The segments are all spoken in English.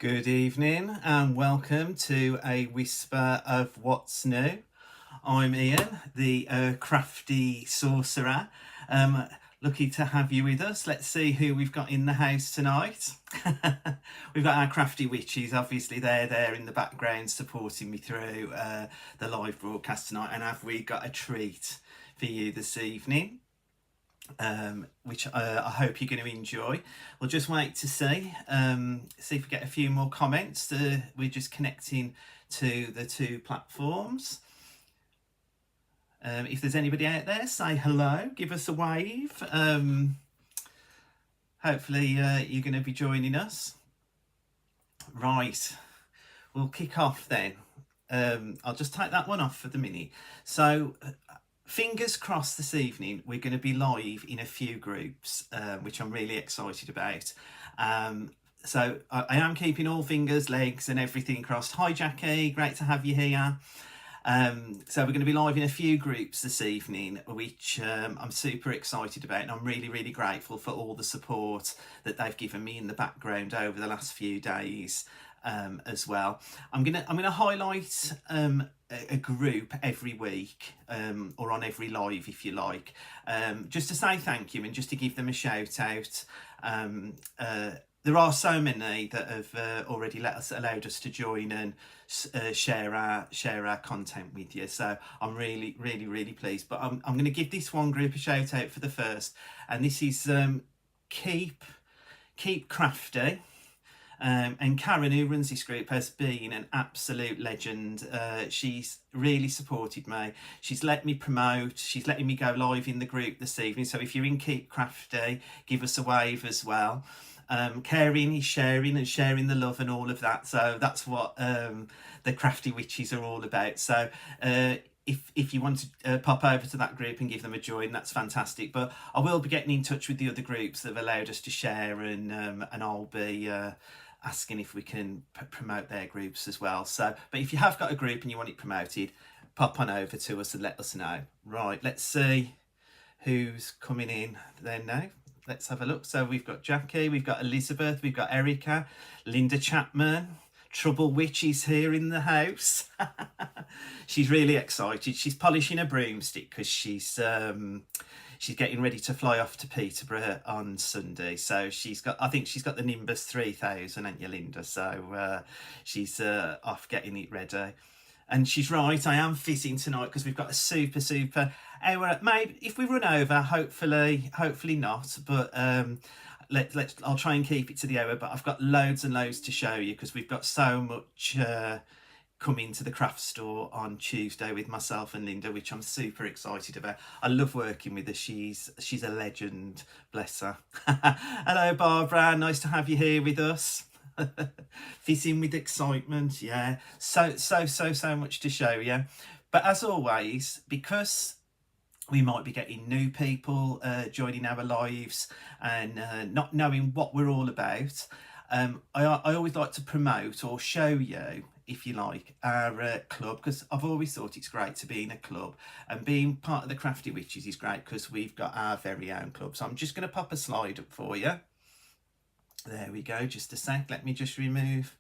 Good evening and welcome to a whisper of what's new. I'm Ian, the crafty sorcerer. Um, Lucky to have you with us. Let's see who we've got in the house tonight. We've got our crafty witches, obviously they're there in the background supporting me through the live broadcast tonight. And have we got a treat for you this evening? Which I hope you're going to enjoy. We'll just wait to see if we get a few more comments. We're just connecting to the two platforms. If there's anybody out there, say hello, give us a wave. Hopefully you're going to be joining us. Right, we'll kick off then. I'll just take that one off for the minute. So fingers crossed this evening we're going to be live in a few groups, which I'm really excited about. So I am keeping all fingers, legs and everything crossed. Hi Jackie, great to have you here. So we're going to be live in a few groups this evening, which I'm super excited about, and I'm really grateful for all the support that they've given me in the background over the last few days as well. I'm gonna highlight a group every week, or on every live if you like, just to say thank you and just to give them a shout out. There are so many that have already allowed us to join and share our content with you. So I'm really pleased. But I'm going to give this one group a shout out for the first, and this is Keep Crafty. And Karen, who runs this group, has been an absolute legend. She's really supported me. She's let me promote. She's letting me go live in the group this evening. So if you're in Keep Crafty, give us a wave as well. Caring is sharing and sharing the love and all of that. So that's what the Crafty Witches are all about. So if you want to pop over to that group and give them a join, that's fantastic. But I will be getting in touch with the other groups that have allowed us to share, and I'll be asking if we can promote their groups as well. So, but if you have got a group and you want it promoted, pop on over to us and let us know. Right, let's see who's coming in then now. Let's have a look. So we've got Jackie, we've got Elizabeth, we've got Erica, Linda Chapman, Trouble Witch is here in the house. She's really excited. She's polishing a broomstick because she's getting ready to fly off to Peterborough on Sunday. So I think she's got the Nimbus 3000, ain't you, Linda? So she's off getting it ready. And she's right, I am fizzing tonight because we've got a super hour. Maybe if we run over, hopefully not. But I'll try and keep it to the hour. But I've got loads and loads to show you because we've got so much coming to the craft store on Tuesday with myself and Linda, which I'm super excited about. I love working with her. She's a legend, bless her. Hello, Barbara. Nice to have you here with us. Fizzing with excitement, yeah. So much to show you. But as always, because we might be getting new people joining our lives and not knowing what we're all about, I always like to promote or show you, if you like, our club, because I've always thought it's great to be in a club, and being part of the Crafty Witches is great because we've got our very own club. So I'm just going to pop a slide up for you. There we go, just a sec. Let me just remove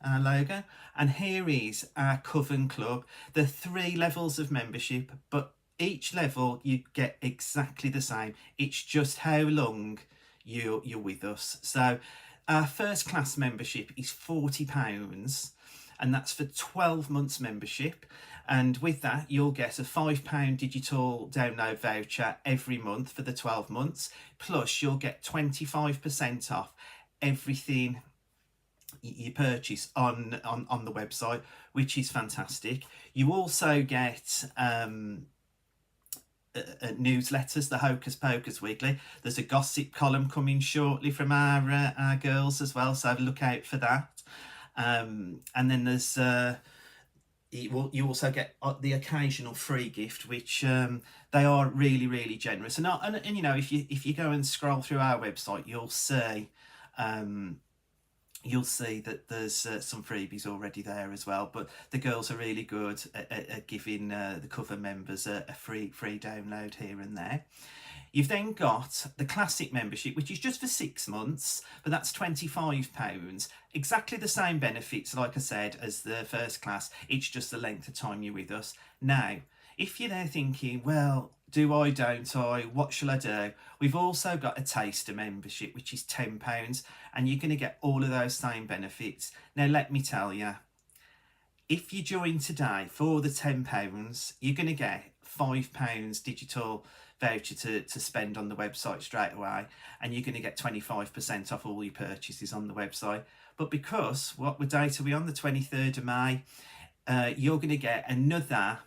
our logo. And here is our Coven Club. There are 3 levels of membership, but each level you get exactly the same. It's just how long you're with us. So our first class membership is £40, and that's for 12 months membership. And with that, you'll get a £5 digital download voucher every month for the 12 months. Plus, you'll get 25% off everything you purchase on the website, which is fantastic. You also get newsletters, the Hocus Pocus Weekly. There's a gossip column coming shortly from our girls as well, so look out for that. And then there's you also get the occasional free gift, which they are really generous. And you know, if you go and scroll through our website, you'll see that there's some freebies already there as well. But the girls are really good at giving the cover members a free download here and there. You've then got the classic membership, which is just for 6 months, but that's £25. Exactly the same benefits, like I said, as the first class. It's just the length of time you're with us. Now, if you're there thinking, well, do I, don't I, what shall I do? We've also got a taster membership, which is £10, and you're going to get all of those same benefits. Now, let me tell you, if you join today for the £10, you're going to get £5 digital voucher to spend on the website straight away, and you're going to get 25% off all your purchases on the website. But because what date are we on, the 23rd of May, you're going to get another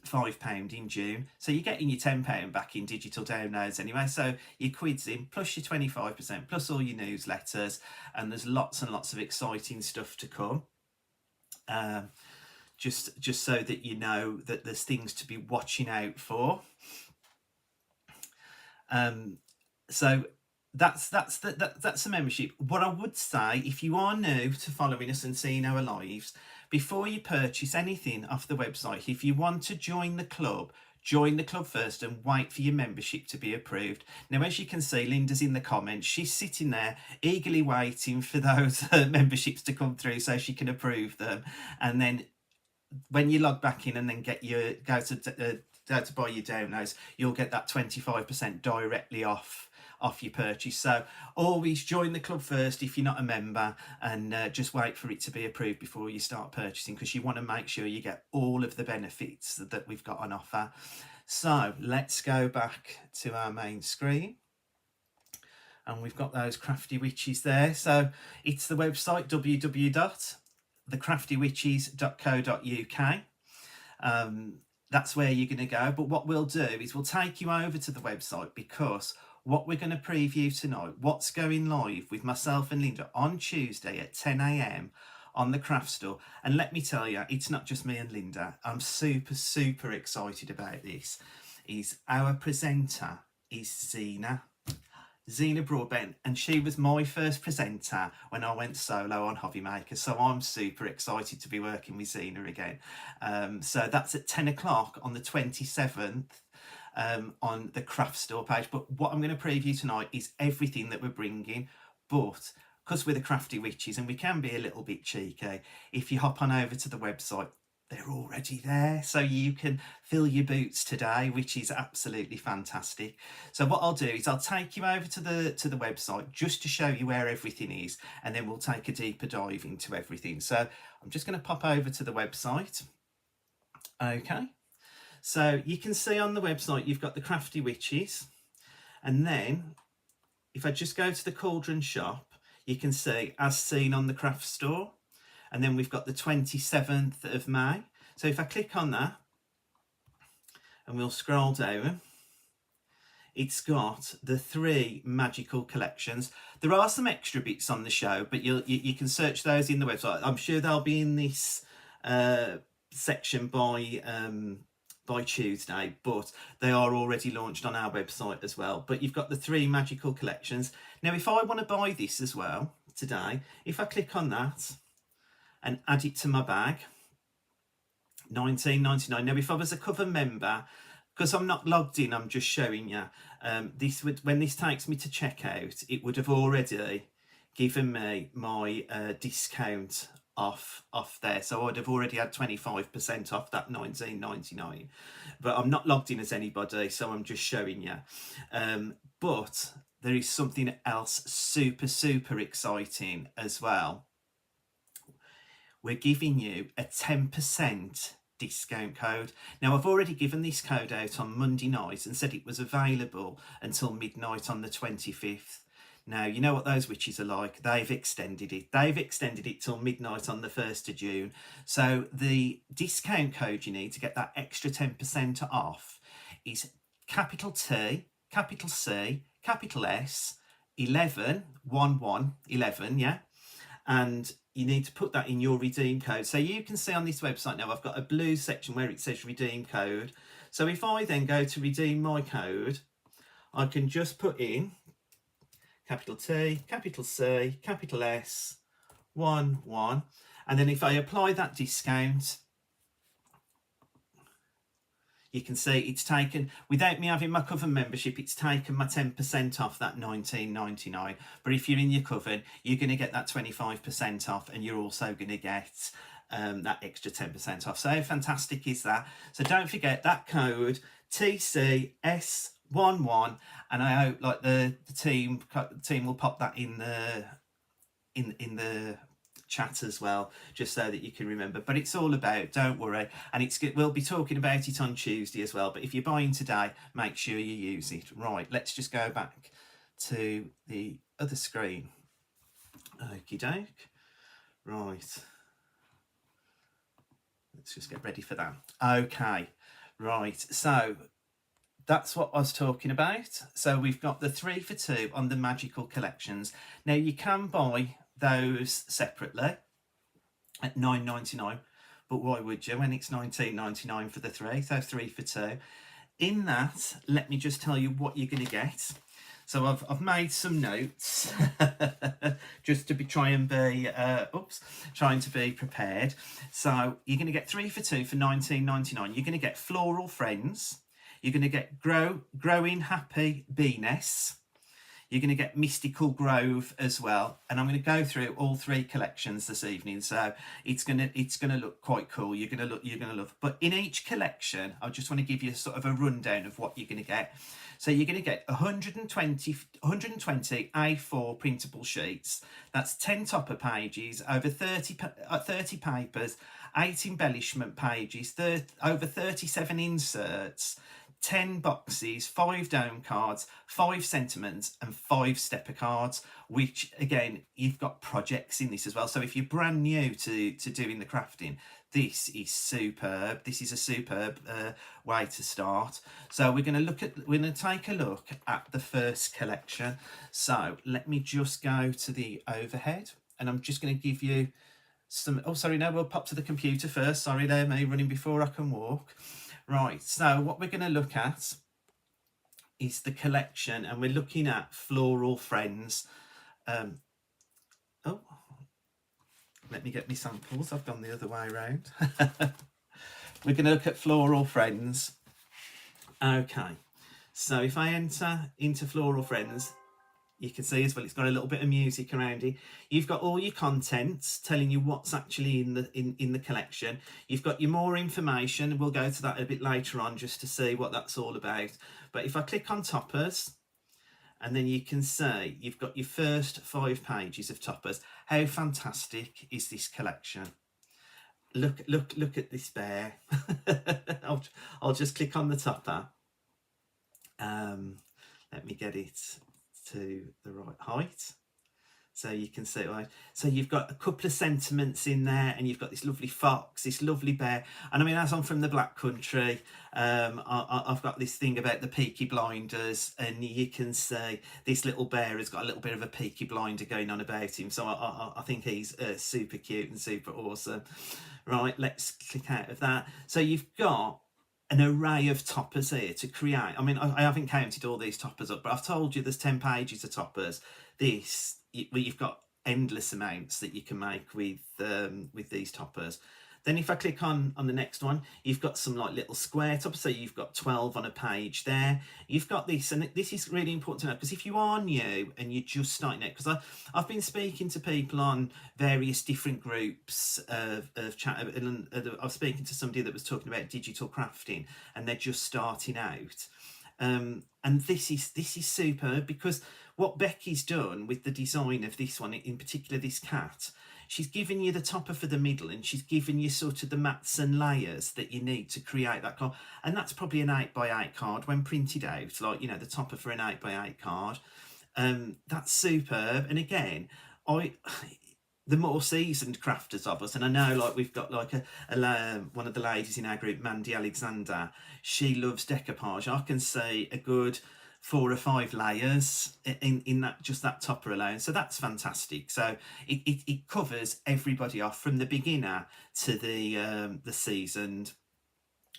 £5 in June, so you're getting your £10 back in digital downloads anyway. So your quid's in, plus your 25%, plus all your newsletters, and there's lots and lots of exciting stuff to come. Just so that you know that there's things to be watching out for. So that's the membership. What I would say, if you are new to following us and seeing our lives, before you purchase anything off the website, if you want to join the club first and wait for your membership to be approved. Now, as you can see, Linda's in the comments. She's sitting there eagerly waiting for those memberships to come through so she can approve them. And then when you log back in and then go to buy your downloads, you'll get that 25% directly off your purchase. So always join the club first if you're not a member, and just wait for it to be approved before you start purchasing, because you want to make sure you get all of the benefits that we've got on offer. So let's go back to our main screen, and we've got those Crafty Witches there. So it's the website www.thecraftywitches.co.uk. That's where you're going to go. But what we'll do is we'll take you over to the website, because what we're going to preview tonight, what's going live with myself and Linda on Tuesday at 10 a.m. on the Craft Store. And let me tell you, it's not just me and Linda. I'm super excited about this. Is our presenter is Zena Broadbent, and she was my first presenter when I went solo on Hobby Maker, so I'm super excited to be working with Zena again. So that's at 10 o'clock on the 27th on the Craft Store page. But what I'm going to preview tonight is everything that we're bringing, but because we're the Crafty Witches and we can be a little bit cheeky, if you hop on over to the website, they're already there, so you can fill your boots today, which is absolutely fantastic. So what I'll do is I'll take you over to the website just to show you where everything is, and then we'll take a deeper dive into everything. So I'm just going to pop over to the website. Okay, so you can see on the website you've got the Crafty Witches, and then if I just go to the Cauldron shop, you can see as seen on the Craft Store. And then we've got the 27th of May. So if I click on that and we'll scroll down, it's got the 3 magical collections. There are some extra bits on the show, but you can search those in the website. I'm sure they'll be in this section by Tuesday, but they are already launched on our website as well. But you've got the 3 magical collections. Now, if I want to buy this as well today, if I click on that and add it to my bag, $19.99. Now, if I was a cover member, because I'm not logged in, I'm just showing you, when this takes me to checkout, it would have already given me my discount off there, so I'd have already had 25% off that $19.99. But I'm not logged in as anybody, so I'm just showing you. But there is something else super exciting as well. We're giving you a 10% discount code. Now, I've already given this code out on Monday night and said it was available until midnight on the 25th. Now, you know what those witches are like. They've extended it. They've extended it till midnight on the 1st of June. So the discount code you need to get that extra 10% off is capital T, capital C, capital S, 11, 11, yeah? And you need to put that in your redeem code. So you can see on this website now, I've got a blue section where it says redeem code. So if I then go to redeem my code, I can just put in capital T, capital C, capital S, 1. And then if I apply that discount, you can see it's taken, without me having my Coven membership, it's taken my 10% off that $19.99. But if you're in your Coven, you're going to get that 25% off, and you're also going to get that extra 10% off. So how fantastic is that? So don't forget that code TCS11, and I hope like the team will pop that in the chat as well, just so that you can remember. But it's all about, don't worry, and we'll be talking about it on Tuesday as well. But if you're buying today, make sure you use it. Right, let's just go back to the other screen. Okie doke. Right, let's just get ready for that. Okay, right, so that's what I was talking about. So we've got the 3 for 2 on the magical collections. Now you can buy those separately at $9.99, but why would you when it's $19.99 for the 3? So 3 for 2. In that, let me just tell you what you're going to get. So I've made some notes just to trying to be prepared. So you're going to get 3 for 2 for $19.99. You're going to get Floral Friends. You're going to get Growing Happy Bee Nests. You're going to get Mystical Grove as well, and I'm going to go through all 3 collections this evening. So it's going to look quite cool. You're going to love. But in each collection, I just want to give you sort of a rundown of what you're going to get. So you're going to get 120 A4 printable sheets. That's 10 topper pages, over 30 papers, 8 embellishment pages, over 37 inserts, 10 boxes, 5 dome cards, 5 sentiments, and 5 stepper cards, which again, you've got projects in this as well. So if you're brand new to doing the crafting, this is superb. This is a superb way to start. So we're going to take a look at the first collection. So let me just go to the overhead, and I'm just going to give you some, we'll pop to the computer first. Sorry there, me running before I can walk. Right, so what we're going to look at is the collection, and we're looking at Floral Friends. Let me get my samples. I've gone the other way around. We're going to look at Floral Friends. Okay, so if I enter into Floral Friends, you can see as well it's got a little bit of music around it. You've got all your contents telling you what's actually in the collection. You've got your more information. We'll go to that a bit later on just to see what that's all about. But if I click on toppers, and then you can see you've got your first 5 pages of toppers. How fantastic is this collection? Look at this bear. I'll just click on the topper. Let me get it to the right height, so you can see. Right, so you've got a couple of sentiments in there, and you've got this lovely fox, this lovely bear. And I mean, as I'm from the Black Country, I've got this thing about the Peaky Blinders, and you can see this little bear has got a little bit of a Peaky Blinder going on about him. So I think he's super cute and super awesome. Right, let's click out of that. So you've got an array of toppers here to create. I mean, I haven't counted all these toppers up, but I've told you there's 10 pages of toppers. You've got endless amounts that you can make with these toppers. Then if I click on the next one, you've got some like little square toppers. So you've got 12 on a page there. You've got this, and this is really important to know, because if you are new and you're just starting out, because I've been speaking to people on various different groups of chat, and I was speaking to somebody that was talking about digital crafting, and they're just starting out. And this is superb, because what Becky's done with the design of this one, in particular this cat, she's given you the topper for the middle, and she's given you sort of the mats and layers that you need to create that card. And that's probably an 8x8 card when printed out, like, you know, the topper for an 8x8 card. That's superb. And again, the more seasoned crafters of us, and I know like we've got like one of the ladies in our group, Mandy Alexander, she loves decoupage. I can see a good 4 or 5 layers in that, just that topper alone. So that's fantastic. So it covers everybody off from the beginner to the seasoned.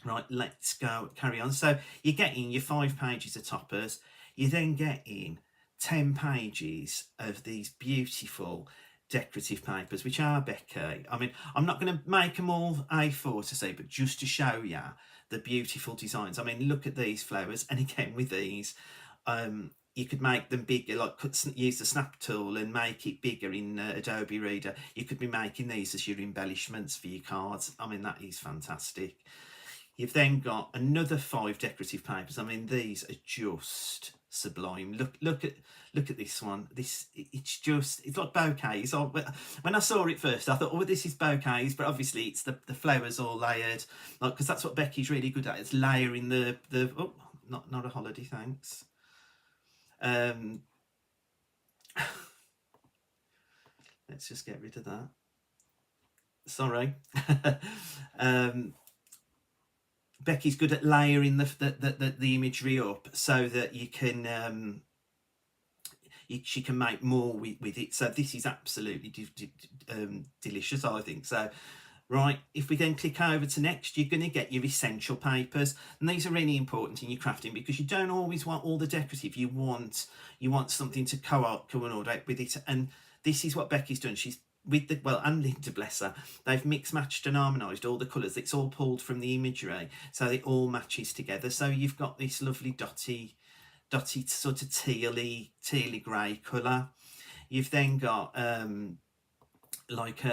Right, let's go carry on. So you're getting your 5 pages of toppers. You're then getting 10 pages of these beautiful decorative papers, which are Becky. I mean, I'm not going to make them all A4 to see, but just to show you the beautiful designs. I mean, look at these flowers, and again with these, you could make them bigger, like use the snap tool and make it bigger in Adobe Reader. You could be making these as your embellishments for your cards. I mean, that is fantastic. You've then got another 5 decorative papers. I mean, these are just sublime. Look at this one. It's like bouquets. When I saw it first, I thought, oh, this is bouquets, but obviously it's the flowers all layered, like, because that's what Becky's really good at. It's layering the oh, not a holiday, thanks. Let's just get rid of that. Sorry. Becky's good at layering the imagery up so that you can she can make more with it. So this is absolutely delicious, I think. So right, if we then click over to next, you're going to get your essential papers, and these are really important in your crafting because you don't always want all the decorative. You want something to coordinate with it, and this is what Becky's done. She's with the, well, and Linda, bless her, they've mixed, matched and harmonised all the colours. It's all pulled from the imagery, so it all matches together. So you've got this lovely dotty sort of tealy grey colour. You've then got like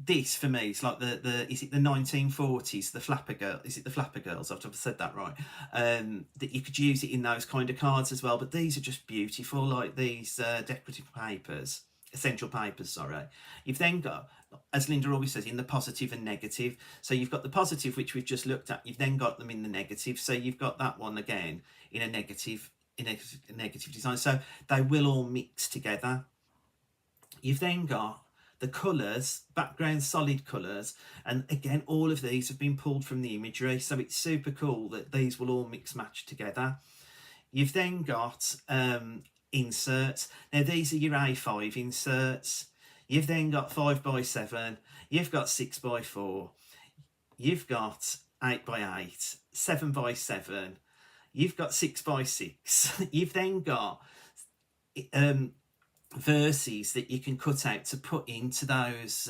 this, for me, it's like the is it the 1940s, the flapper girl, is it the flapper girls, I've said that right, that you could use it in those kind of cards as well. But these are just beautiful, like these decorative papers, essential papers, sorry. You've then got, as Linda always says, in the positive and negative. So you've got the positive, which we've just looked at. You've then got them in the negative. So you've got that one again in a negative design. So they will all mix together. You've then got the colours, background solid colours, and again, all of these have been pulled from the imagery. So it's super cool that these will all mix match together. You've then got inserts. Now these are your A5 inserts. You've then got 5x7, you've got 6x4, you've got 8x8, 7x7, you've got 6x6. You've then got verses that you can cut out to put into those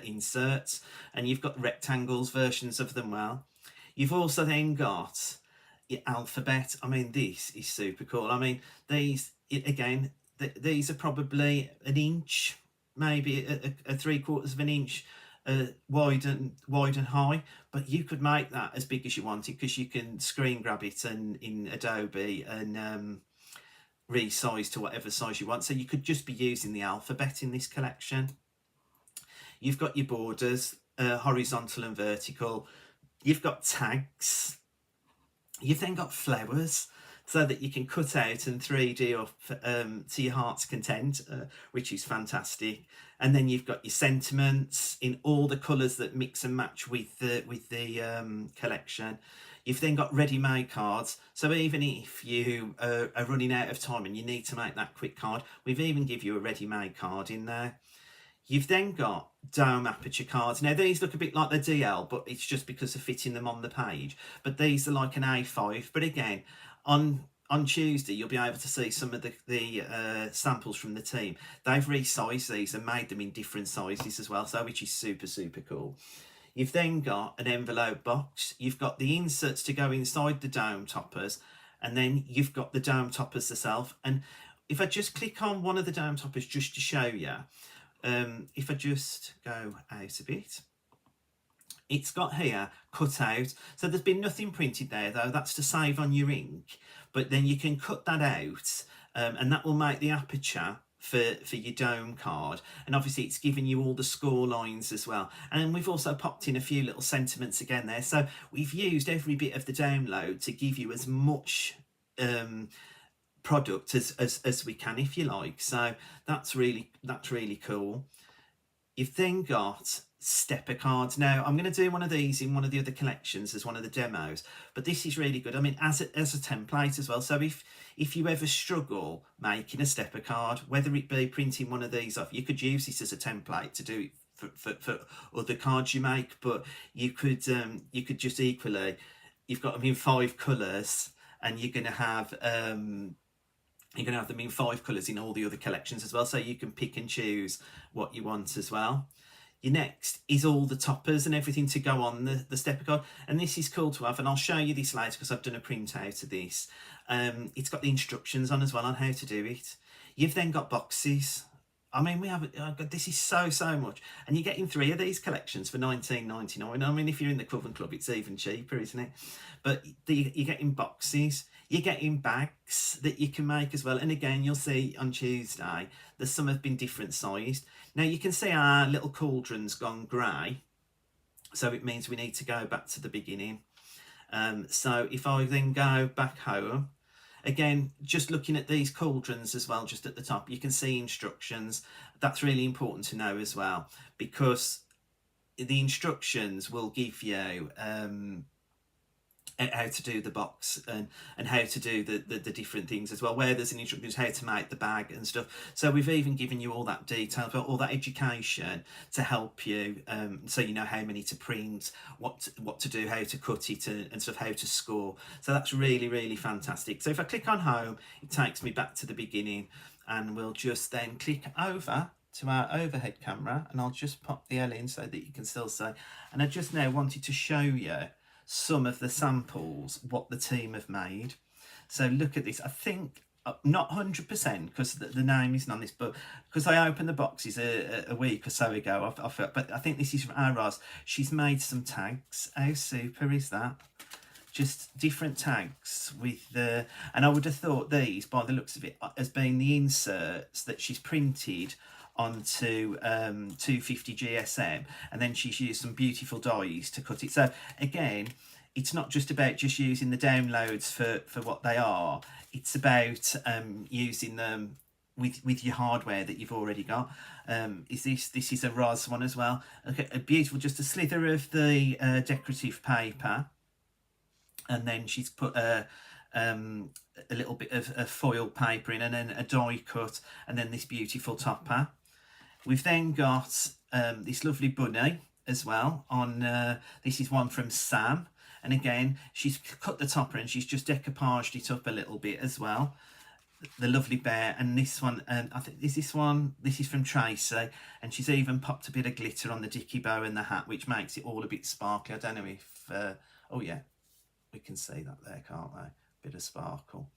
inserts, and you've got rectangles versions of them. Well, you've also then got your alphabet. I mean, this is super cool. I mean, these again, these are probably an inch, maybe a 3/4 of an inch wide and high, but you could make that as big as you wanted because you can screen grab it and in Adobe and resize to whatever size you want. So you could just be using the alphabet in this collection. You've got your borders, horizontal and vertical. You've got tags. You've then got flowers, so that you can cut out and 3D up to your heart's content, which is fantastic. And then you've got your sentiments in all the colours that mix and match with the collection. You've then got ready-made cards, so even if you are running out of time and you need to make that quick card, we've even give you a ready-made card in there. You've then got dome aperture cards. Now these look a bit like the DL, but it's just because of fitting them on the page. But these are like an A5. But again, on Tuesday you'll be able to see some of the samples from the team. They've resized these and made them in different sizes as well, so which is super cool. You've then got an envelope box. You've got the inserts to go inside the dome toppers, and then you've got the dome toppers themselves. And if I just click on one of the dome toppers just to show you, if I just go out a bit, it's got here cut out. So there's been nothing printed there though. That's to save on your ink. But then you can cut that out, and that will make the aperture for your dome card. And obviously it's giving you all the score lines as well. And we've also popped in a few little sentiments again there. So we've used every bit of the download to give you as much product as we can, if you like. So that's really cool. You've then got stepper cards. Now I'm going to do one of these in one of the other collections as one of the demos, but this is really good. I mean, as a template as well. So if you ever struggle making a stepper card, whether it be printing one of these off, you could use this as a template to do it for other cards you make. But you could just equally, you've got them in 5 colours, and you're going to have You're going to have them in 5 colours in all the other collections as well, so you can pick and choose what you want as well. Your next is all the toppers and everything to go on the stepper card, and this is cool to have, and I'll show you this later because I've done a printout of this. It's got the instructions on as well on how to do it. You've then got boxes. I mean, we have this is so much, and you're getting 3 of these collections for $19.99. I mean, if you're in the Coven Club, it's even cheaper, isn't it? But you're getting boxes, you're getting bags that you can make as well. And again, you'll see on Tuesday that some have been different sized. Now you can see our little cauldron's gone grey, so it means we need to go back to the beginning. So if I then go back home, again, just looking at these cauldrons as well, just at the top, you can see instructions. That's really important to know as well, because the instructions will give you how to do the box and how to do the different things as well, where there's an instructions how to make the bag and stuff. So we've even given you all that detail, all that education to help you, so you know how many to print, what to do, how to cut it, and stuff, how to score. So that's really fantastic. So if I click on home, it takes me back to the beginning, and we'll just then click over to our overhead camera, and I'll just pop the L in so that you can still see. And I just now wanted to show you some of the samples, what the team have made. So look at this. I think, not 100% because the name isn't on this, but because I opened the boxes a week or so ago, I felt, but I think this is from our Roz. She's made some tags. How super is that? Just different tags with the, and I would have thought these, by the looks of it, as being the inserts that she's printed onto 250 GSM, and then she's used some beautiful dies to cut it. So again, it's not just about just using the downloads for what they are, it's about using them with your hardware that you've already got. This is a Roz one as well. Okay, a beautiful, just a slither of the decorative paper, and then she's put a little bit of foil paper in, and then a die cut, and then this beautiful topper. We've then got this lovely bunny as well. On this is one from Sam, and again she's cut the topper and she's just decoupaged it up a little bit as well. The lovely bear, and this one, I think is this one. This is from Tracy, and she's even popped a bit of glitter on the dicky bow and the hat, which makes it all a bit sparkly. I don't know if oh yeah, we can see that there, can't we? Bit of sparkle.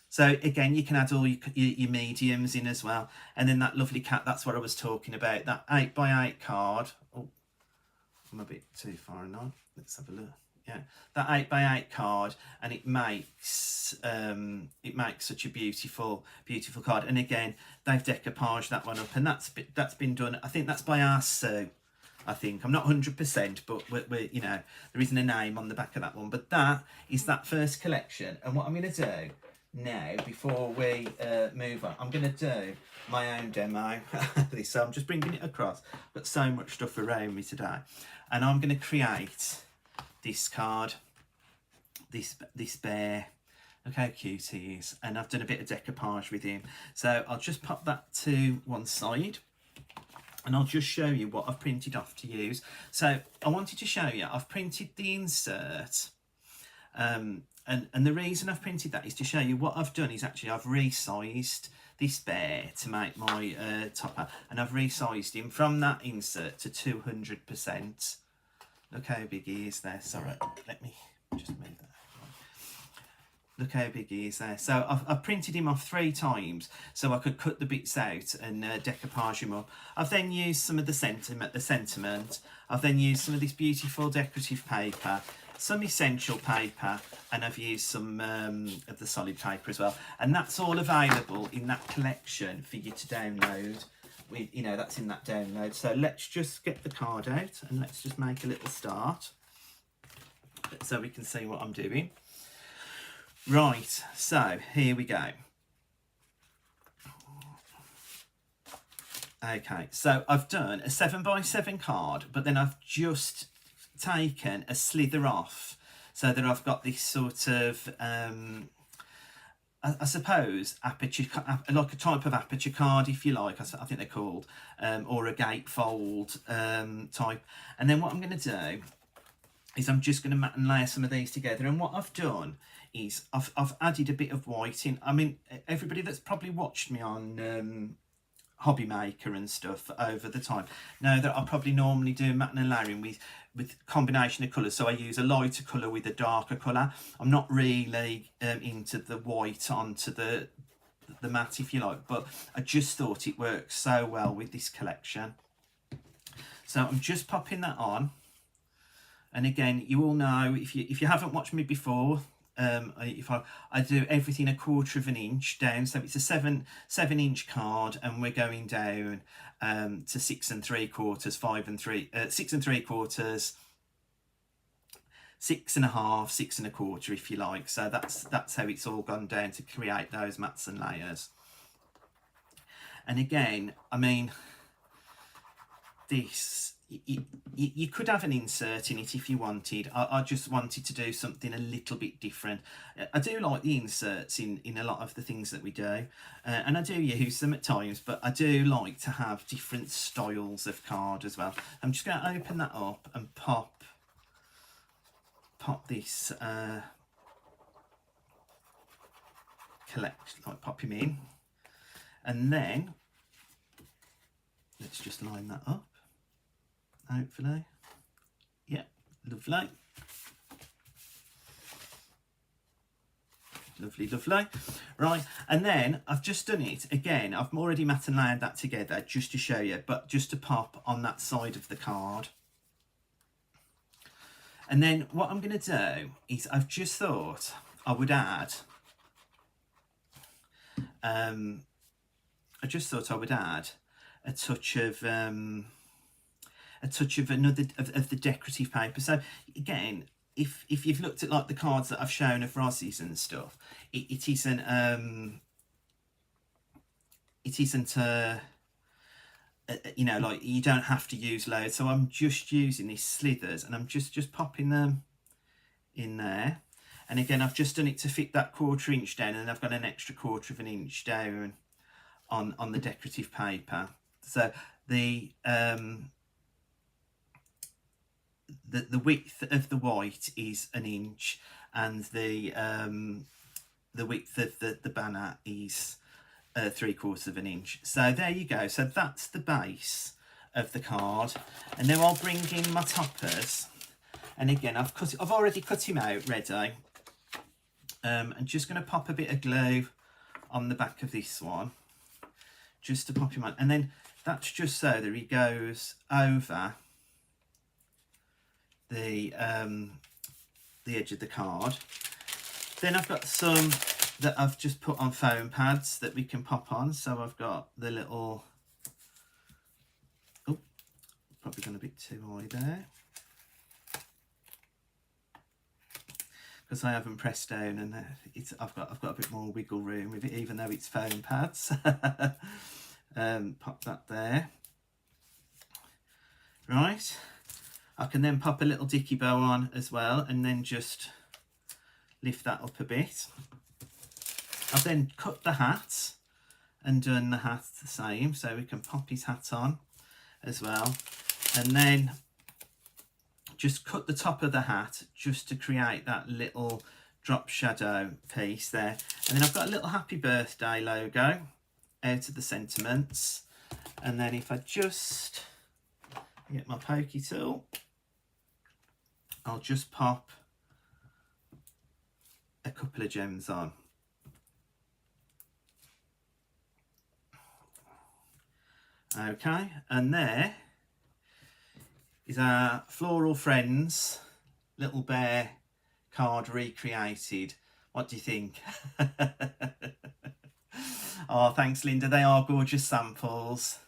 So again, you can add all your mediums in as well. And then that lovely cat, that's what I was talking about. That 8x8 card. Oh, I'm a bit too far now. Let's have a look. Yeah, that 8x8 card, and it makes such a beautiful card. And again, they've decoupaged that one up, and that's been done. I think that's by our Sue. I think, I'm not 100%, but we're you know, there isn't a name on the back of that one. But that is that first collection. And what I'm going to do now, before we move on, I'm going to do my own demo. So I'm just bringing it across. I've got so much stuff around me today, and I'm going to create this card, this bear. Look how cute he is, and I've done a bit of decoupage with him. So I'll just pop that to one side, and I'll just show you what I've printed off to use. So I wanted to show you, I've printed the insert, and the reason I've printed that is to show you what I've done is actually I've resized this bear to make my topper, and I've resized him from that insert to 200%. Look how big he is there. Sorry, let me just move that. Look how big he is there. So I've printed him off 3 times so I could cut the bits out and decoupage him up. I've then used some of the sentiment. I've then used some of this beautiful decorative paper, some essential paper, and I've used some of the solid paper as well. And that's all available in that collection for you to download. You know, that's in that download. So let's just get the card out and let's just make a little start so we can see what I'm doing. Right, so here we go. Okay, so I've done a 7x7 card, but then I've just taken a slither off so that I've got this sort of I suppose aperture, like a type of aperture card, if you like. I think they're called, or a gatefold type. And then what I'm going to do is I'm just going to mat and layer some of these together. And what I've done is I've added a bit of white in. I mean, everybody that's probably watched me on Hobby Maker and stuff over the time know that I probably normally do matte and layering with combination of colours. So I use a lighter colour with a darker colour. I'm not really into the white onto the matte, if you like, but I just thought it works so well with this collection. So I'm just popping that on. And again, you all know, if you haven't watched me before, if I do everything 1/4 of an inch down, so it's a 7-inch card, and we're going down to 6 3/4, 6 3/4, 6 1/2, 6 1/4, if you like. So that's how it's all gone down to create those mats and layers. And again, I mean, this, you could have an insert in it if you wanted. I just wanted to do something a little bit different. I do like the inserts in a lot of the things that we do, and I do use them at times, but I do like to have different styles of card as well. I'm just going to open that up and pop this pop him in, and then let's just line that up. Hopefully, yeah, lovely, lovely. Right, and then I've just done it again. I've already matte and layered that together just to show you, but just to pop on that side of the card. And then what I'm going to do is I've just thought I would add. I just thought I would add a touch of another of the decorative paper. So again, if you've looked at like the cards that I've shown of Rossi's and stuff, it isn't you know, like, you don't have to use loads. So I'm just using these slithers, and I'm just popping them in there. And again, I've just done it to fit that 1/4 inch down, and I've got an extra 1/4 of an inch down on the decorative paper. So the width of the white is 1 inch, and the width of the banner is 3/4 of an inch. So there you go. So that's the base of the card, and now I'll bring in my toppers. And again, I've already cut him out ready. I'm just going to pop a bit of glue on the back of this one, just to pop him on, and then that's just so that he goes over the edge of the card. Then I've got some that I've just put on foam pads that we can pop on. So I've got the little, oh, probably gone a bit too high there, because I haven't pressed down, and I've got a bit more wiggle room with it, even though it's foam pads. Pop that there. Right, I can then pop a little dicky bow on as well, and then just lift that up a bit. I've then cut the hat and done the hat the same, so we can pop his hat on as well, and then just cut the top of the hat just to create that little drop shadow piece there. And then I've got a little happy birthday logo out of the sentiments, and then if I just get my pokey tool, I'll just pop a couple of gems on. Okay, and there is our Floral Friends little bear card recreated. What do you think? Oh, thanks, Linda. They are gorgeous samples.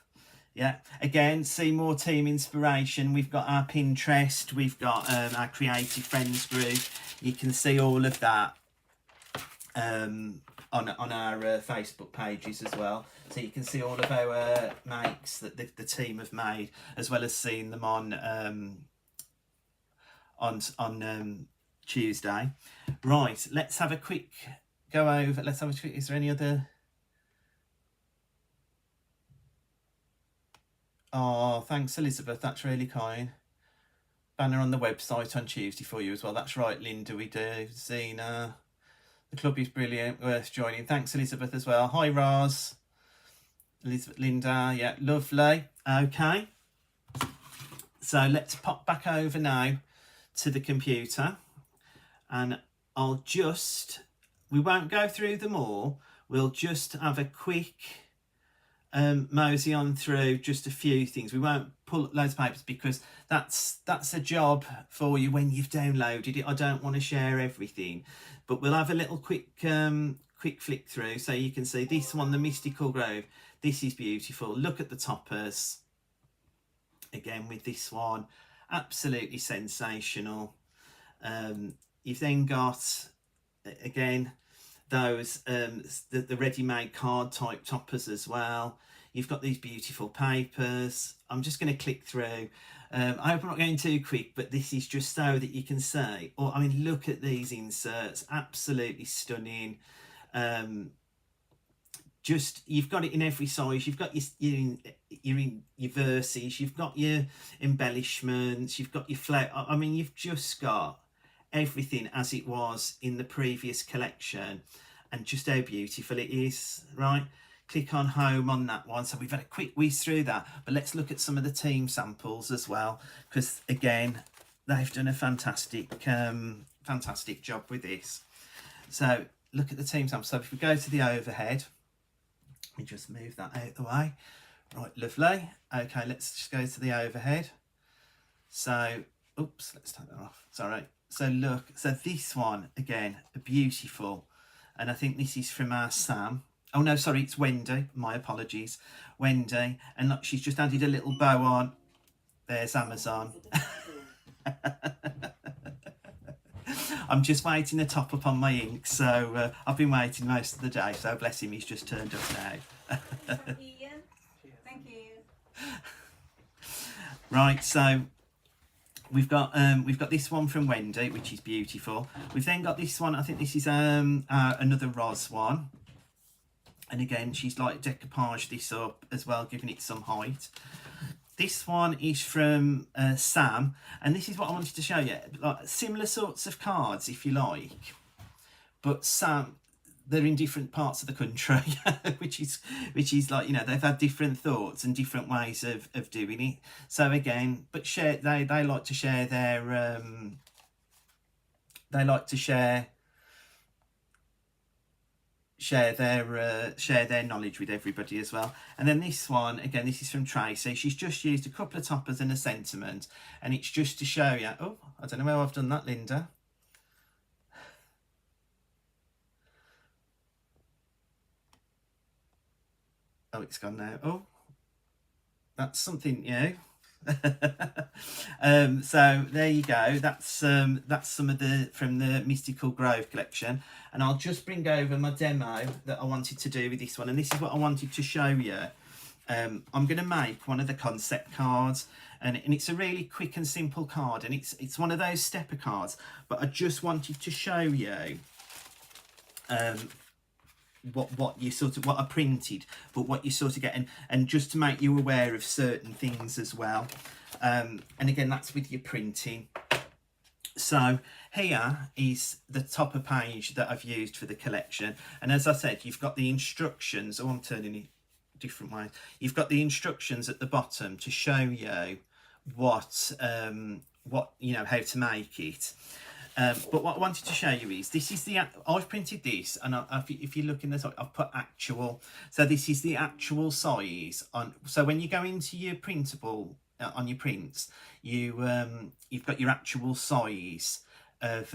Yeah, again, see more team inspiration. We've got our Pinterest, we've got our Creative Friends group. You can see all of that on our Facebook pages as well. So you can see all of our makes that the team have made, as well as seeing them on Tuesday. Right, let's have a quick go over. Let's have a quick. Is there any other? Oh, thanks, Elizabeth. That's really kind. Banner on the website on Tuesday for you as well. That's right, Linda. We do. Zena. The club is brilliant, worth joining. Thanks, Elizabeth, as well. Hi, Roz. Elizabeth, Linda, yeah, lovely. Okay, so let's pop back over now to the computer, and we won't go through them all. We'll just have a quick mosey on through just a few things. We won't pull up loads of papers because that's a job for you when you've downloaded it. I don't want to share everything, but we'll have a little quick flick through so you can see this one, the Mystical Grove. This is beautiful. Look at the toppers again with this one, absolutely sensational. You've then got again those the ready-made card type toppers as well. You've got these beautiful papers. I'm just going to click through. I hope I'm not going too quick, but this is just so that you can see. Or I mean, look at these inserts, absolutely stunning. Just you've got it in every size. You've got your verses. You've got your embellishments. You've got your flow. I mean, you've just got everything as it was in the previous collection, and just how beautiful it is. Right, click on home on that one. So we've had a quick whiz through that, but let's look at some of the team samples as well, because again they've done a fantastic job with this. So look at the team samples. So if we go to the overhead, let me just move that out the way. Right, lovely. Okay, let's just go to the overhead. So oops, let's take that off. Sorry. So look, so this one again, beautiful, and I think this is from our Sam. Oh no, sorry, it's Wendy. My apologies, Wendy. And look, she's just added a little bow on. There's Amazon. I'm just waiting to top up on my ink, so I've been waiting most of the day. So bless him, he's just turned up now. Ian, thank you. Right, so we've got this one from Wendy, which is beautiful. We've then got this one. I think this is another Roz one, and again she's like decoupaged this up as well, giving it some height. This one is from Sam, and this is what I wanted to show you. Like similar sorts of cards, if you like, but Sam, they're in different parts of the country, which is like, you know, they've had different thoughts and different ways of doing it. So again, but they like to share their share their knowledge with everybody as well. And then this one again, this is from Tracy. She's just used a couple of toppers and a sentiment, and it's just to show you. Oh, I don't know how I've done that, Linda. Oh, it's gone now. Oh, that's something new. So there you go. That's some of the from the Mystical Grove collection, and I'll just bring over my demo that I wanted to do with this one, and this is what I wanted to show you. I'm going to make one of the concept cards, and it's a really quick and simple card, and it's one of those stepper cards, but I just wanted to show you what you sort of what I printed, but what you sort of get, and just to make you aware of certain things as well. And again, that's with your printing. So here is the topper page that I've used for the collection, and as I said, you've got the instructions. Oh, I'm turning it different way. You've got the instructions at the bottom to show you what you know, how to make it. But what I wanted to show you is this is I've printed this, and if you look in the top, I've put actual. So this is the actual size on. So when you go into your printable on your prints, you've got your actual size of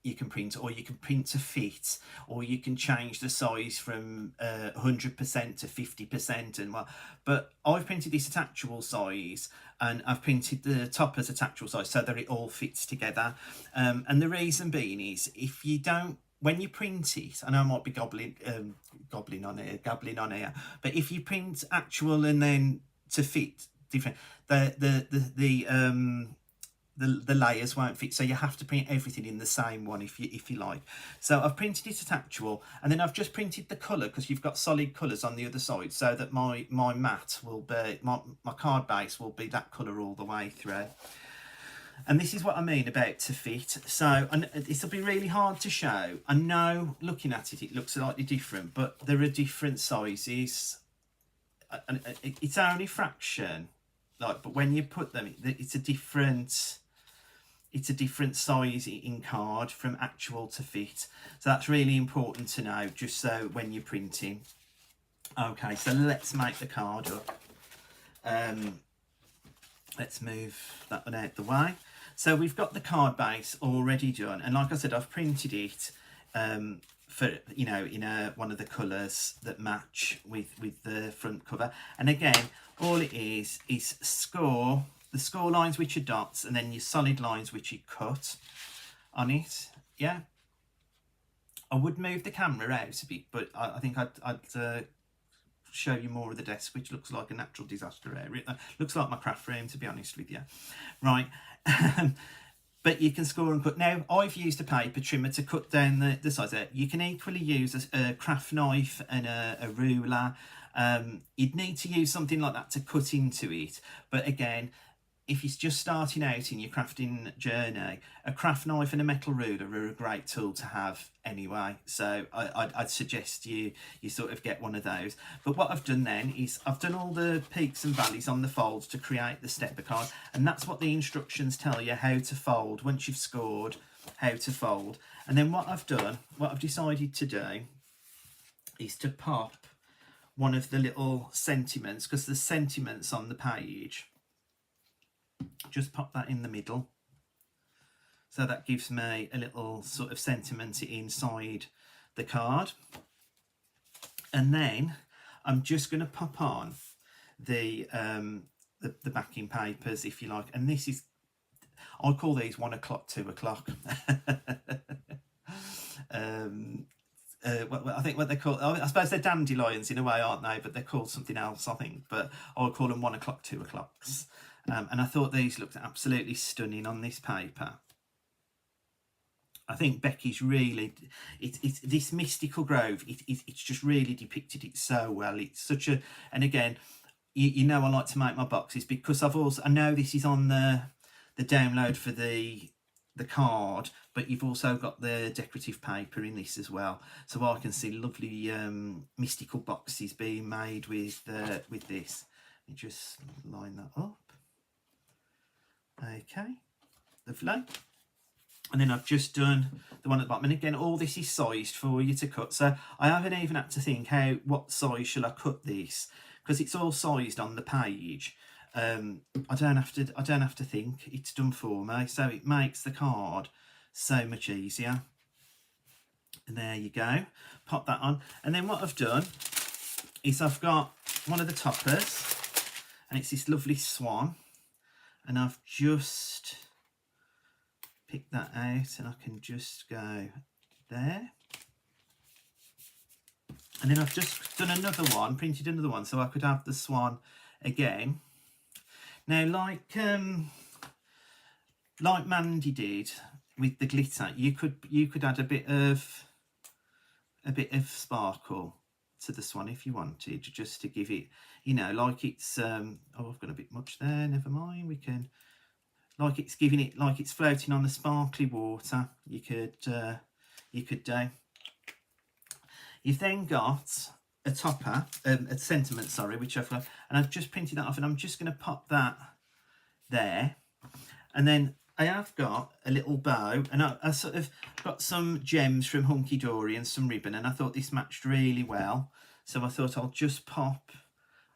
you can print, or you can print to fit, or you can change the size from 100% to 50%, and well. But I've printed this at actual size, and I've printed the toppers at actual size so that it all fits together. And the reason being is, if you don't, when you print it, I know I might be gabbling on here, but if you print actual and then to fit different, the layers won't fit, so you have to print everything in the same one if you like. So I've printed it at actual, and then I've just printed the colour, because you've got solid colours on the other side, so that my mat will be my card base will be that colour all the way through. And this is what I mean about to fit. So, and this will be really hard to show. I know looking at it, it looks slightly different, but there are different sizes. And it's only fraction, like, but when you put them, it's a different size in card from actual to fit. So that's really important to know, just so when you're printing. Okay, so let's make the card up. Let's move that one out the way. So we've got the card base already done, and like I said, I've printed it for, you know, in one of the colours that match with the front cover. And again, all it is score, the score lines which are dots, and then your solid lines which you cut on it. Yeah, I would move the camera out a bit, but I think I'd show you more of the desk, which looks like a natural disaster area. It looks like my craft room, to be honest with you. Right. But you can score and cut. Now, I've used a paper trimmer to cut down the size there. You can equally use a craft knife and a ruler. You'd need to use something like that to cut into it. But again, if you're just starting out in your crafting journey, a craft knife and a metal ruler are a great tool to have anyway. So I'd suggest you sort of get one of those. But what I've done then is I've done all the peaks and valleys on the folds to create the stepper card. And that's what the instructions tell you, how to fold. Once you've scored, how to fold. And then what I've done, what I've decided to do is to pop one of the little sentiments, because there's sentiments on the page. Just pop that in the middle, so that gives me a little sort of sentiment inside the card. And then I'm just going to pop on the backing papers, if you like, and this is, I call these 1 o'clock, 2 o'clock. I think what they call, I suppose they're dandelions in a way, aren't they? But they're called something else, I think. But I'll call them 1 o'clock, 2 o'clocks. And I thought these looked absolutely stunning on this paper. I think Becky's really, it's this mystical grove. It's just really depicted it so well. It's such a, and again, you know, I like to make my boxes because I know this is on the download for the card, but you've also got the decorative paper in this as well, so I can see lovely mystical boxes being made with this. Let me just line that up. Okay, lovely. And then I've just done the one at the bottom, and again, all this is sized for you to cut, so I haven't even had to think what size shall I cut this, because it's all sized on the page. I don't have to think, it's done for me, so it makes the card so much easier. And there you go, pop that on. And then what I've done is I've got one of the toppers, and it's this lovely swan, and I've just picked that out, and I can just go there. And then I've just done another one, printed another one, so I could have the swan again. Now, like Mandy did with the glitter, you could add a bit of sparkle to the swan if you wanted, just to give it, you know, like it's oh, I've got a bit much there, never mind, we can, like it's giving it, like it's floating on the sparkly water, you could do. You've then got a topper, a sentiment, sorry, which I've got, and I've just printed that off, and I'm just going to pop that there. And then I have got a little bow, and I sort of got some gems from Hunky Dory and some ribbon, and I thought this matched really well, so I thought I'll just pop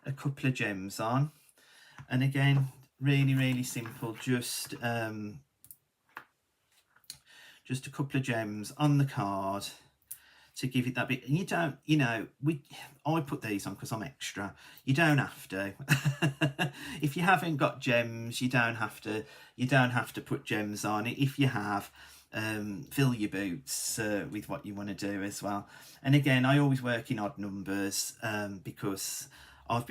a couple of gems on. And again, really simple, just a couple of gems on the card to give it that bit. And you don't, you know, I put these on because I'm extra. You don't have to. If you haven't got gems, you don't have to put gems on it. If you have, fill your boots with what you want to do as well. And again, I always work in odd numbers because I've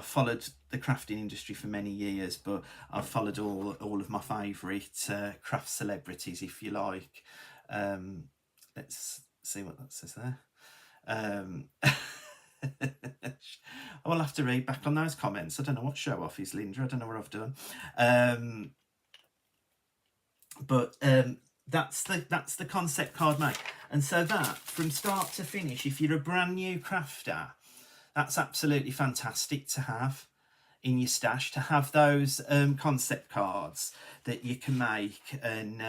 followed the crafting industry for many years, but I've followed all of my favourite craft celebrities, if you like. Let's see what that says there. I will have to read back on those comments. I don't know what show off is, Linda. I don't know what I've done. but that's the concept card mate. And so that, from start to finish, if you're a brand new crafter, that's absolutely fantastic to have in your stash, to have those concept cards that you can make. And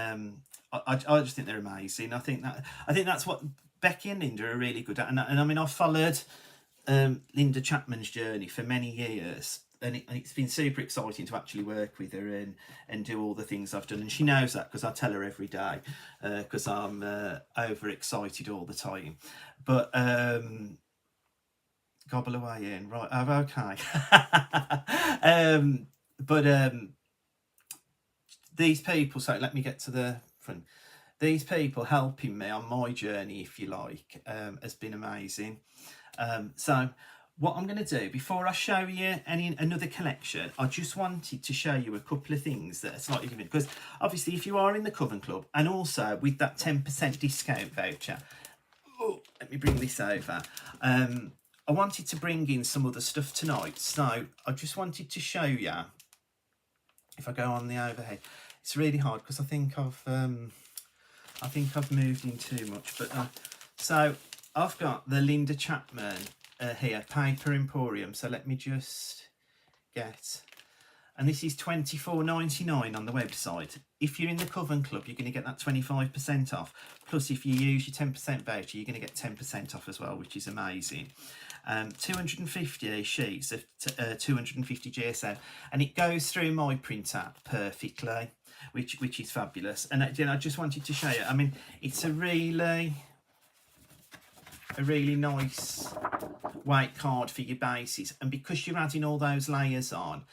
I just think they're amazing. I think that's what Becky and Linda are really good at. And I mean, I've followed Linda Chapman's journey for many years, and it's been super exciting to actually work with her and do all the things I've done. And she knows that, because I tell her every day, because I'm overexcited all the time. But gobble away, Ian. Right, oh, okay. But these people, so let me get to the front. These people helping me on my journey, if you like, has been amazing. So what I'm going to do, before I show you another collection, I just wanted to show you a couple of things that are slightly different, because obviously if you are in the Coven Club, and also with that 10% discount voucher, let me bring this over. I wanted to bring in some other stuff tonight, so I just wanted to show you. If I go on the overhead, it's really hard because I think I've moved in too much. But so I've got the Linda Chapman here, Paper Emporium. So let me just get, and this is $24.99 on the website. If you're in the Coven Club, you're going to get that 25% off. Plus, if you use your 10% voucher, you're going to get 10% off as well, which is amazing. 250 sheets of 250 GSM, and it goes through my printer perfectly, which is fabulous. And again, I just wanted to show you. I mean, it's a really nice weight card for your bases, and because you're adding all those layers on,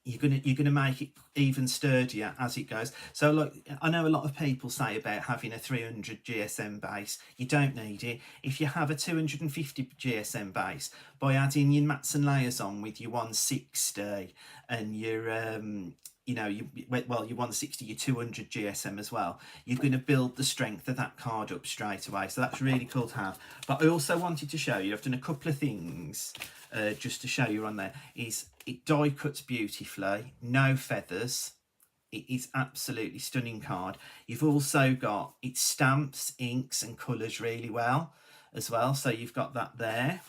you're gonna make it even sturdier as it goes. So look, I know a lot of people say about having a 300 GSM base. You don't need it. If you have a 250 GSM base, by adding your mats and layers on with your 160 and your your 160, your 200 GSM as well, you're going to build the strength of that card up straight away. So that's really cool to have. But I also wanted to show you, I've done a couple of things just to show you on there. Is it die cuts beautifully, no feathers. It is absolutely stunning card. You've also got, it stamps, inks and colours really well as well. So you've got that there.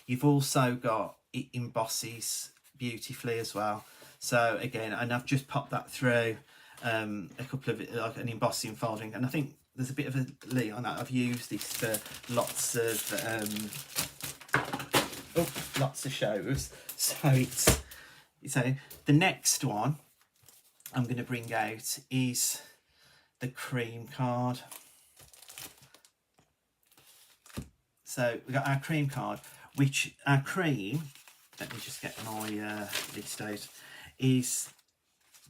You've also got, it embosses beautifully as well. So again, and I've just popped that through a couple of, like an embossing folding, and I think there's a bit of a lead on that. I've used this for lots of shows. So the next one I'm going to bring out is the cream card. So we've got our cream card, which our cream, let me just get my list out, is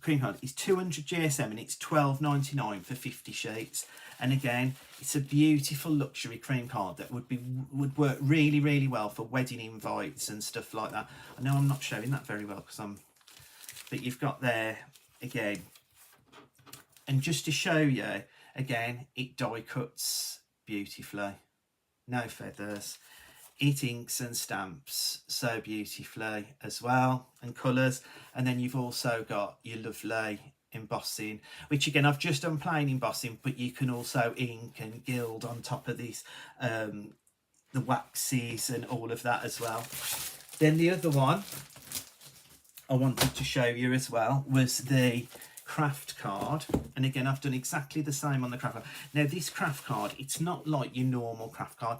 cream card is 200 GSM and it's $12.99 for 50 sheets. And again, it's a beautiful luxury cream card that would work really, really well for wedding invites and stuff like that. I know I'm not showing that very well but you've got there again. And just to show you again, it die cuts beautifully, no feathers. It inks and stamps so beautifully as well, and colours. And then you've also got your lovely embossing, which again, I've just done plain embossing, but you can also ink and gild on top of this, the waxes and all of that as well. Then the other one I wanted to show you as well was the craft card, and again, I've done exactly the same on the craft card. Now this craft card, it's not like your normal craft card.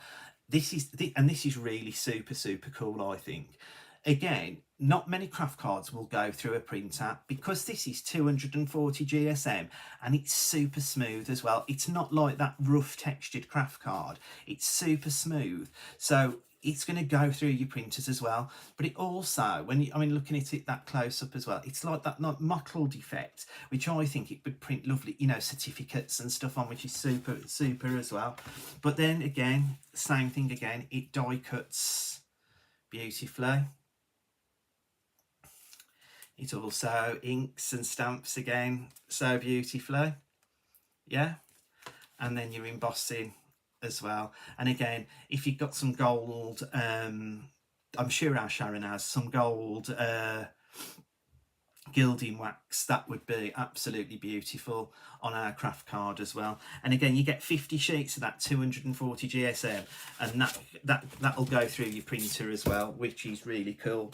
This is really super cool, I think. Again, not many craft cards will go through a printer, because this is 240 GSM and it's super smooth as well. It's not like that rough textured craft card. It's super smooth. So it's going to go through your printers as well. But it also, looking at it that close up as well, it's like that mottled effect, which I think it would print lovely, certificates and stuff on, which is super as well. But then again, same thing again, it die cuts beautifully. It also inks and stamps again so beautifully. Yeah. And then you're embossing as well. And again, if you've got some gold, I'm sure our Sharon has some gold gilding wax, that would be absolutely beautiful on our craft card as well. And again, you get 50 sheets of that 240 GSM, and that'll go through your printer as well, which is really cool.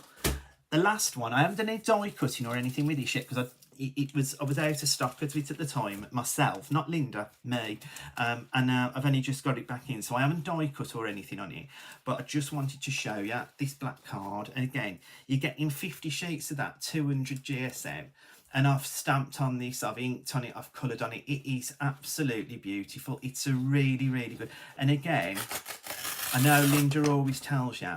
The last one, I haven't done any die cutting or anything with this yet, because I was out of stock of it at the time myself, not Linda, me, and I've only just got it back in, so I haven't die cut or anything on it, but I just wanted to show you this black card. And again, you're getting 50 sheets of that 200 GSM, and I've stamped on this, I've inked on it, I've coloured on it. It is absolutely beautiful. It's a really, really good. And again, I know Linda always tells you,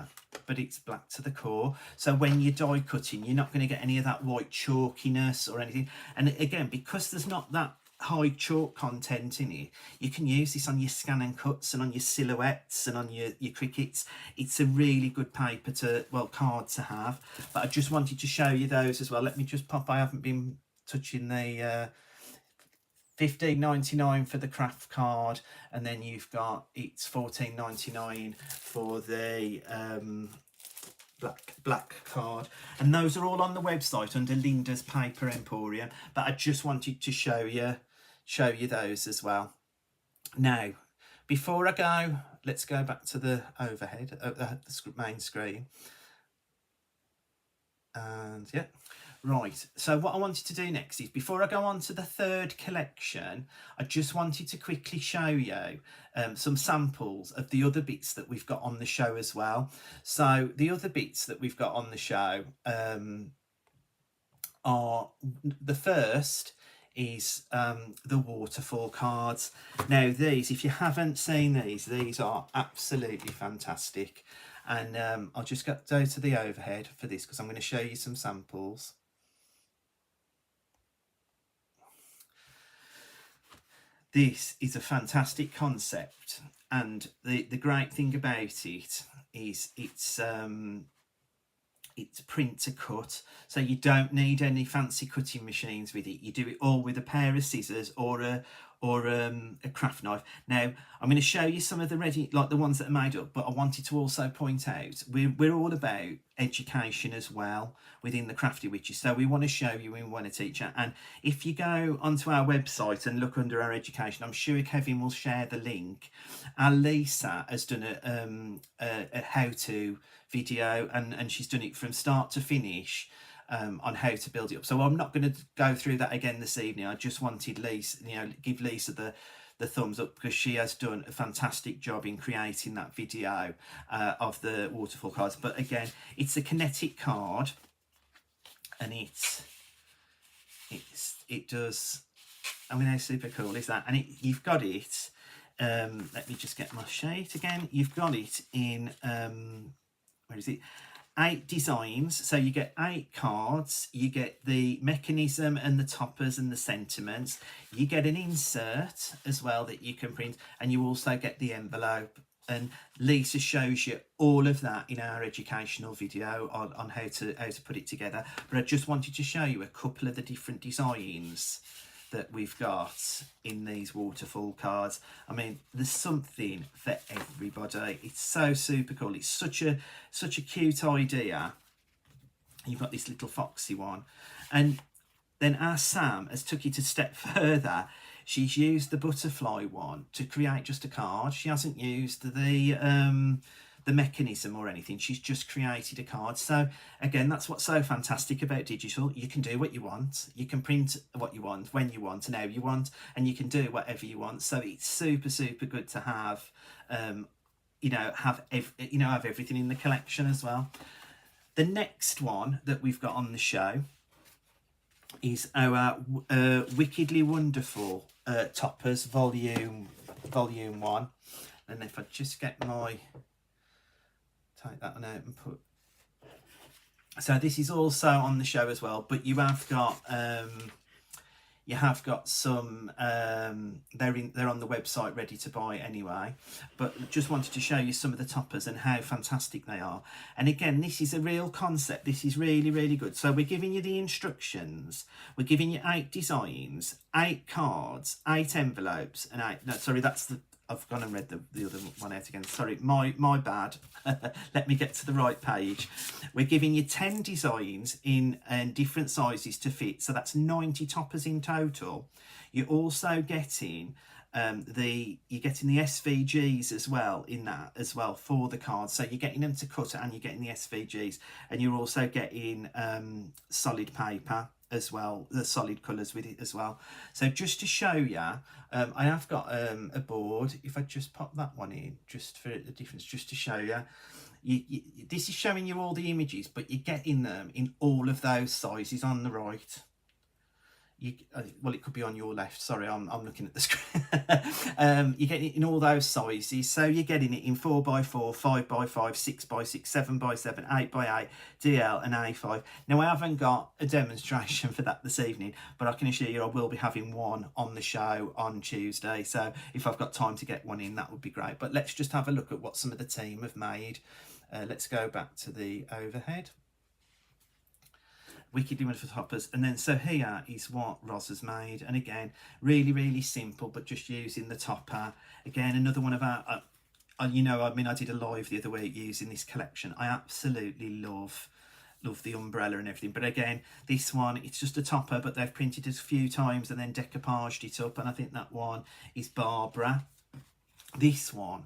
but it's black to the core, so when you're die cutting, you're not going to get any of that white chalkiness or anything. And again, because there's not that high chalk content in it, you can use this on your scan and cuts and on your silhouettes and on your crickets. It's a really good paper to, well, card to have. But I just wanted to show you those as well. Let me just pop, I haven't been touching the $15.99 for the craft card, and then you've got, it's $14.99 for the black card, and those are all on the website under Linda's Paper Emporium. But I just wanted to show you those as well. Now, before I go, let's go back to the overhead, the main screen, and yeah. Right, so what I wanted to do next is, before I go on to the third collection, I just wanted to quickly show you some samples of the other bits that we've got on the show as well. So the other bits that we've got on the show are, the first is the waterfall cards. Now these, if you haven't seen these are absolutely fantastic. And I'll just go to the overhead for this, because I'm going to show you some samples. This is a fantastic concept, and the great thing about it is it's print to cut, so you don't need any fancy cutting machines with it. You do it all with a pair of scissors or a craft knife. Now I'm going to show you some of the ready, like the ones that are made up, but I wanted to also point out we're all about education as well within the Crafty Witches, so we want to show you, we want to teach you. And if you go onto our website and look under our education, I'm sure Kevin will share the link. Our Lisa has done a how-to video, and she's done it from start to finish on how to build it up. So I'm not going to go through that again this evening. I just wanted Lisa, give Lisa the thumbs up, because she has done a fantastic job in creating that video of the waterfall cards. But again, it's a kinetic card, and it does, I mean, how super cool is that? And you've got it, let me just get my sheet again. You've got it in where is it, 8 designs, so you get 8 cards, you get the mechanism and the toppers and the sentiments, you get an insert as well that you can print, and you also get the envelope. And Lisa shows you all of that in our educational video on how to put it together. But I just wanted to show you a couple of the different designs that we've got in these waterfall cards. I mean, there's something for everybody. It's so super cool. It's such a cute idea. You've got this little foxy one, and then our Sam has took it a step further. She's used the butterfly one to create just a card. She hasn't used the mechanism or anything. She's just created a card. So again, that's what's so fantastic about digital. You can do what you want, you can print what you want, when you want, and how you want, and you can do whatever you want. So it's super good to have have everything in the collection as well. The next one that we've got on the show is our Wickedly Wonderful Toppers volume 1. And if I just get take that one out and put, so this is also on the show as well, but you have got some they're on the website ready to buy anyway, but just wanted to show you some of the toppers and how fantastic they are. And again, this is a real concept. This is really good. So we're giving you the instructions, we're giving you 8 designs, 8 cards, 8 envelopes, and 8, no sorry, that's the I've gone and read the other one out again. Sorry, my bad. Let me get to the right page. We're giving you 10 designs in different sizes to fit. So that's 90 toppers in total. You're also getting you're getting the SVGs as well in that as well for the cards. So you're getting them to cut and you're getting the SVGs, and you're also getting solid paper as well, the solid colours with it as well. So just to show you, I have got a board. If I just pop that one in, just for the difference, just to show you, this is showing you all the images, but you're getting them in all of those sizes on the right. Well, it could be on your left. Sorry, I'm looking at the screen. You're getting it in all those sizes. So you're getting it in 4x4, 5x5, 6x6, 7x7, 8x8, DL and A5. Now, I haven't got a demonstration for that this evening, but I can assure you I will be having one on the show on Tuesday. So if I've got time to get one in, that would be great. But let's just have a look at what some of the team have made. Let's go back to the overhead. Wickedly wonderful toppers, and then so here is what Roz has made, and again really simple, but just using the topper. Again, another one of our you know, I mean, I did a live the other week using this collection. I absolutely love the umbrella and everything, but again, this one, it's just a topper, but they've printed it a few times and then decoupaged it up, and I think that one is Barbara. This one,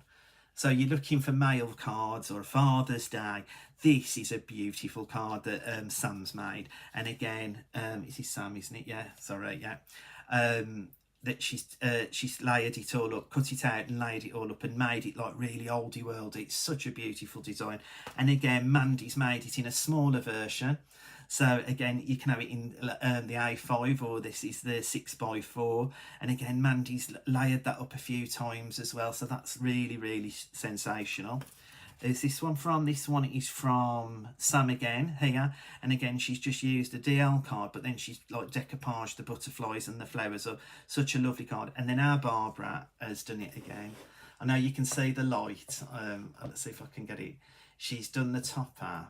so you're looking for mail cards or a Father's Day, this is a beautiful card that Sam's made. And again, it is Sam, isn't it? Yeah, sorry, yeah. That she's layered it all up, cut it out and laid it all up and made it like really oldie worldy. It's such a beautiful design. And again, Mandy's made it in a smaller version. So again, you can have it in the A5, or this is the 6x4. And again, Mandy's layered that up a few times as well. So that's really sensational. There's this one from, this one is from Sam again here. And again, she's just used a DL card, but then she's like decoupaged the butterflies and the flowers up. Such a lovely card. And then our Barbara has done it again. I know you can see the light. Let's see if I can get it. She's done the topper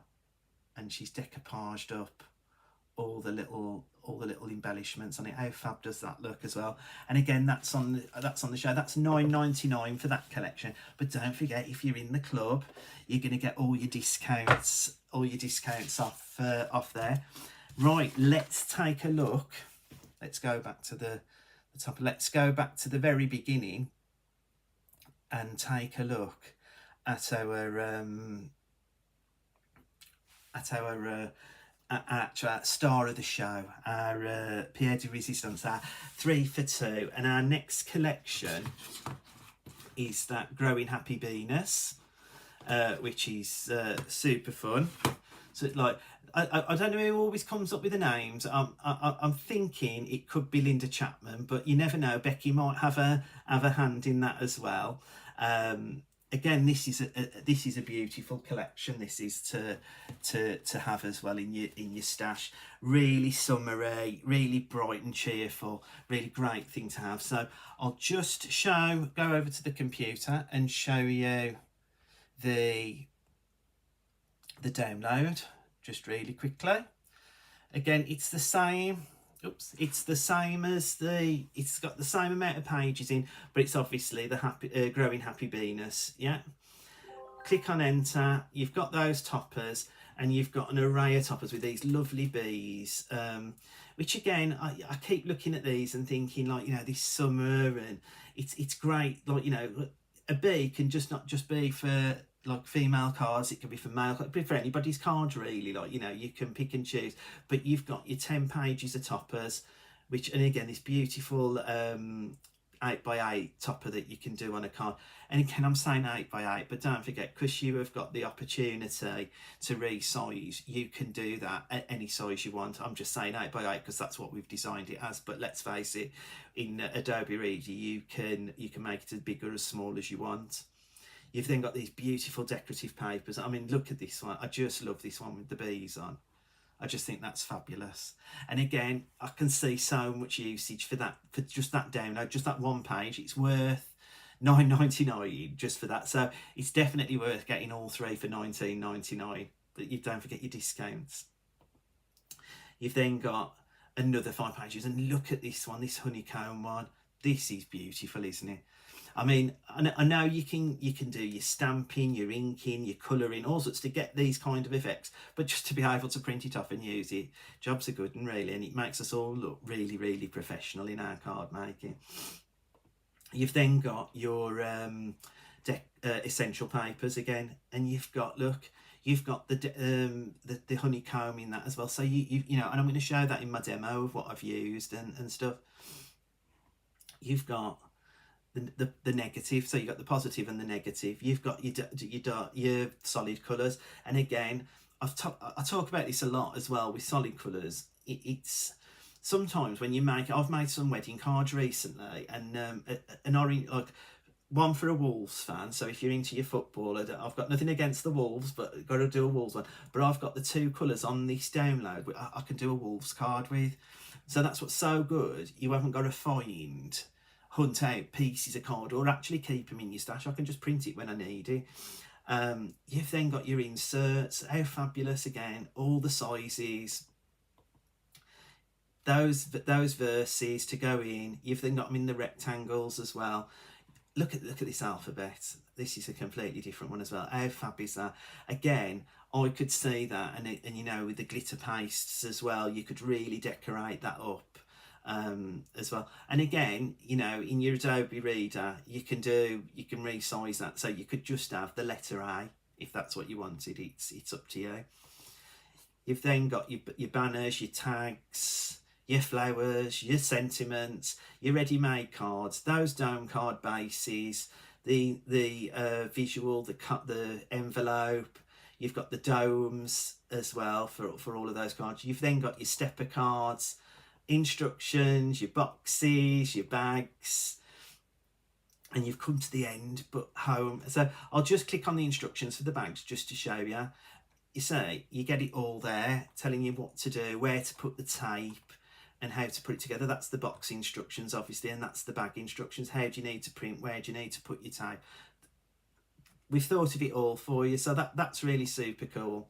and she's decoupaged up all the little embellishments on it. How fab does that look as well? And again, that's on the show. That's $9.99 for that collection. But don't forget, if you're in the club, you're going to get all your discounts off there. Right, let's take a look. Let's go back to the top. Let's go back to the very beginning and take a look at our star of the show, our Pierre de Resistance, our 3 for 2, and our next collection is that Growing Happy Venus, which is super fun. So like, I don't know who always comes up with the names. I'm thinking it could be Linda Chapman, but you never know. Becky might have a hand in that as well. Again, this is a beautiful collection. This is to have as well in your stash. Really summery, really bright and cheerful. Really great thing to have. So I'll just go over to the computer and show you the download just really quickly. Again, it's the same. It's the same as it's got the same amount of pages in, but it's obviously the Growing Happy Venus. Yeah, click on enter. You've got those toppers, and you've got an array of toppers with these lovely bees, which again, I keep looking at these and thinking, like, you know, this summer, and it's great. Like, you know, a bee can not just be for like female cards, it can be for male, it can be for anybody's cards really. Like, you know, you can pick and choose, but you've got your 10 pages of toppers, which, and again, this beautiful 8x8 topper that you can do on a card. And again, I'm saying 8x8, but don't forget, because you have got the opportunity to resize, you can do that at any size you want. I'm just saying 8x8 because that's what we've designed it as, but let's face it, in Adobe Reader you can make it as big or as small as you want. You've then got these beautiful decorative papers. I mean, look at this one. I just love this one with the bees on. I just think that's fabulous. And again, I can see so much usage for that, for just that download, just that one page. It's worth $9.99 just for that. So it's definitely worth getting all 3 for $19.99. But you don't forget your discounts. You've then got another 5 pages, and look at this one, this honeycomb one. This is beautiful, isn't it? I mean, I know you can do your stamping, your inking, your colouring, all sorts to get these kind of effects, but just to be able to print it off and use it, jobs are good and really, and it makes us all look really, really professional in our card making. You've then got your essential papers again, and you've got, look, you've got the honeycomb in that as well. So you know, and I'm going to show that in my demo of what I've used and stuff. You've got the negative, so you've got the positive and the negative. You've got your solid colours, and again, I talk about this a lot as well with solid colours. It's sometimes when you make, I've made some wedding cards recently, and an orange, like one for a Wolves fan. So if you're into your football, I've got nothing against the Wolves, but got to do a Wolves one. But I've got the two colours on this download I can do a Wolves card with. So that's what's so good. You haven't got to hunt out pieces of card or actually keep them in your stash. I can just print it when I need it. You've then got your inserts. How fabulous again, all the sizes, those verses to go in. You've then got them in the rectangles as well. Look at this alphabet. This is a completely different one as well. How fab is that? Again, I could see that, and you know, with the glitter pastes as well, you could really decorate that up as well. And again, you know, in your Adobe Reader, you can resize that, so you could just have the letter A if that's what you wanted. It's up to you. You've then got your banners, your tags, your flowers, your sentiments, your ready-made cards, those dome card bases, the visual, the envelope. You've got the domes as well for all of those cards. You've then got your stepper cards, instructions, your boxes, your bags, and you've come to the end, but home. So I'll just click on the instructions for the bags just to show you. You see, you get it all there, telling you what to do, where to put the tape, and how to put it together. That's the box instructions, obviously, and that's the bag instructions. How do you need to print? Where do you need to put your tape? We've thought of it all for you, so that's really super cool.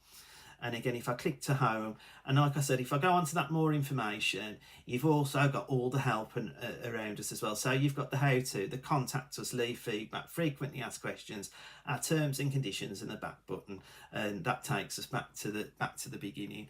And again, if I click to home, and like I said, if I go on to that more information, you've also got all the help around us as well. So you've got the how to, the contact us, leave feedback, frequently asked questions, our terms and conditions, and the back button, and that takes us back to the beginning.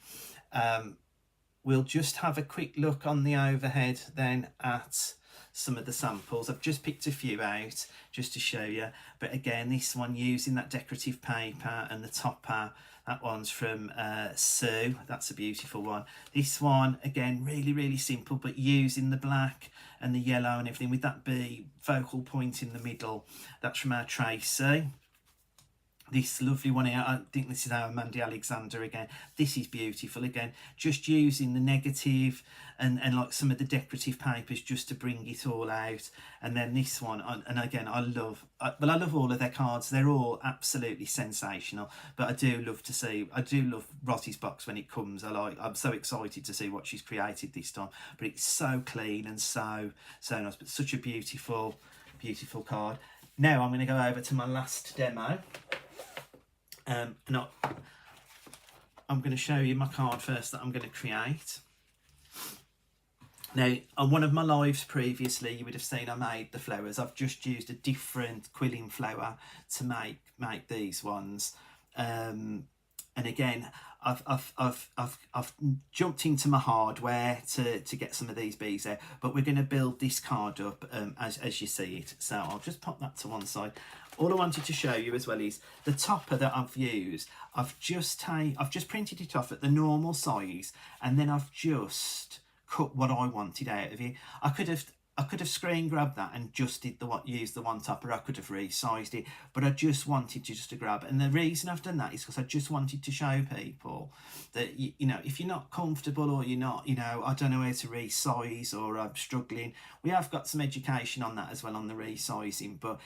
We'll just have a quick look on the overhead then at some of the samples. I've just picked a few out just to show you, but again, this one using that decorative paper and the topper, that one's from Sue. That's a beautiful one. This one, again, really simple, but using the black and the yellow and everything with that B focal point in the middle. That's from our Tracy. This lovely one here, I think this is our Mandy Alexander again. This is beautiful again, just using the negative and like some of the decorative papers just to bring it all out. And then this one, and again, I love all of their cards. They're all absolutely sensational, but I do love Rottie's box when it comes. I'm so excited to see what she's created this time, but it's so clean and so nice, but such a beautiful card. Now I'm going to go over to my last demo. And I'm going to show you my card first that I'm going to create. Now, on one of my lives previously, you would have seen I made the flowers. I've just used a different quilling flower to make these ones. And again, I've jumped into my hardware to get some of these bees there, but we're going to build this card up as you see it. So I'll just pop that to one side. All I wanted to show you as well is the topper that I've used. I've just printed it off at the normal size, and then I've just cut what I wanted out of it. I could have screen grabbed that and just used the one topper. I could have resized it, but I just wanted to grab. And the reason I've done that is because I just wanted to show people that you know, if you're not comfortable or you're not, you know, I don't know how to resize or I'm struggling, we have got some education on that as well on the resizing, but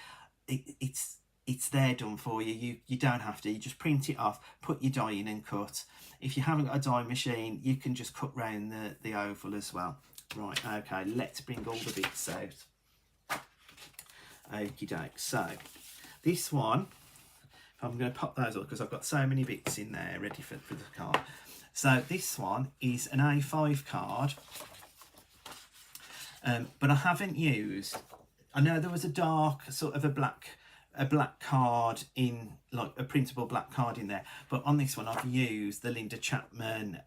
it's there done for you. You don't have to. You just print it off, put your die in and cut. If you haven't got a die machine, you can just cut round the oval as well. Right, okay, let's bring all the bits out. Okie doke. So this one, I'm going to pop those up because I've got so many bits in there ready for the card. So this one is an A5 card, but I haven't used I know there was a dark sort of a black card in, like a printable black card in there, but on this one I've used the Linda Chapman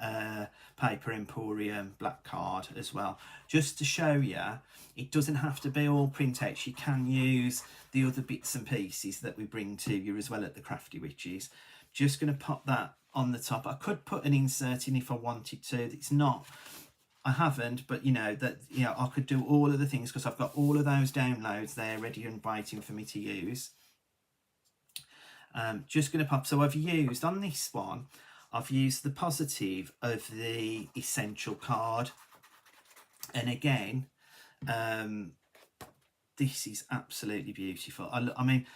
Paper Emporium black card as well, just to show you it doesn't have to be all printex. You can use the other bits and pieces that we bring to you as well at the Crafty Witches. Just going to pop that on the top. I could put an insert in if I wanted to. It's not, I haven't, but you know that, you know, I could do all of the things because I've got all of those downloads there ready and waiting for me to use. Just going to pop. So I've used on this one, I've used the positive of the essential card, and again, this is absolutely beautiful. I mean,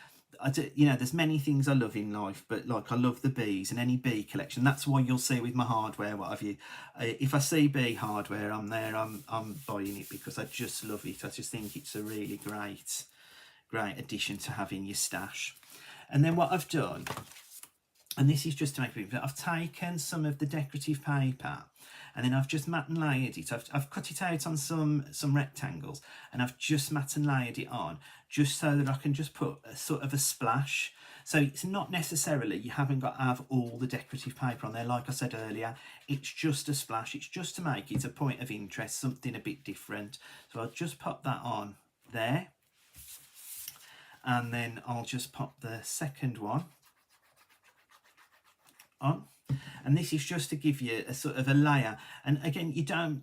I do, you know, there's many things I love in life, but like I love the bees and any bee collection. That's why you'll see with my hardware, what have you. If I see bee hardware on there, I'm buying it because I just love it. I just think it's a really great addition to have in your stash. And then what I've done, and this is just to make it, I've taken some of the decorative paper and then I've just matte and layered it. I've cut it out on some rectangles and I've just matte and layered it on, just so that I can just put a sort of a splash. So it's not necessarily, you haven't got to have all the decorative paper on there. Like I said earlier, it's just a splash. It's just to make it a point of interest, something a bit different. So I'll just pop that on there. And then I'll just pop the second one on, and this is just to give you a sort of a layer. And again,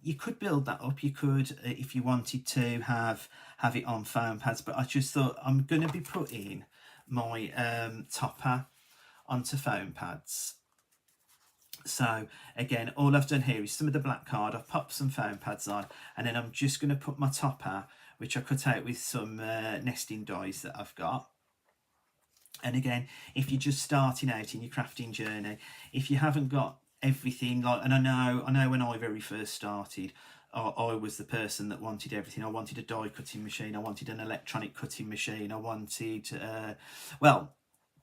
you could build that up, you could, if you wanted to have it on foam pads, but I just thought I'm going to be putting my topper onto foam pads. So again, all I've done here is some of the black card, I've popped some foam pads on, and then I'm just going to put my topper, which I cut out with some nesting dies that I've got. And again, if you're just starting out in your crafting journey, if you haven't got everything, like, and I know when I very first started, I was the person that wanted everything. I wanted a die cutting machine, I wanted an electronic cutting machine, I wanted, well,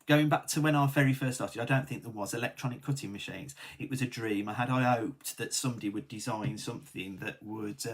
going back to when I very first started, I don't think there was electronic cutting machines. It was a dream. I hoped that somebody would design something that would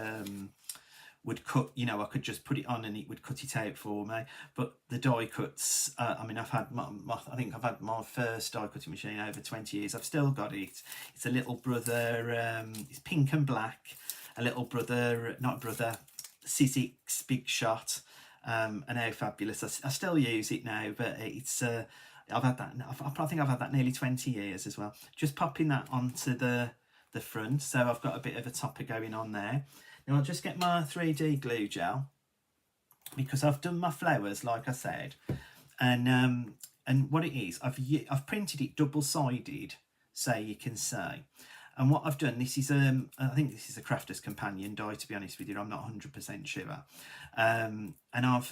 cut, you know, I could just put it on and it would cut it out for me. But the die cuts, I mean, I've had I think I've had my first die cutting machine over 20 years. I've still got it. It's a little brother, it's pink and black, a little brother, not brother, Sizzix Big Shot. And how fabulous. I still use it now, but it's I've had that, I think I've had that nearly 20 years as well. Just popping that onto the front, so I've got a bit of a topper going on there. Now I'll just get my 3D glue gel, because I've done my flowers like I said, and what it is, I've printed it double-sided so you can see. And what I've done, this is I think this is a Crafter's Companion die, to be honest with you. I'm not 100% sure. And I've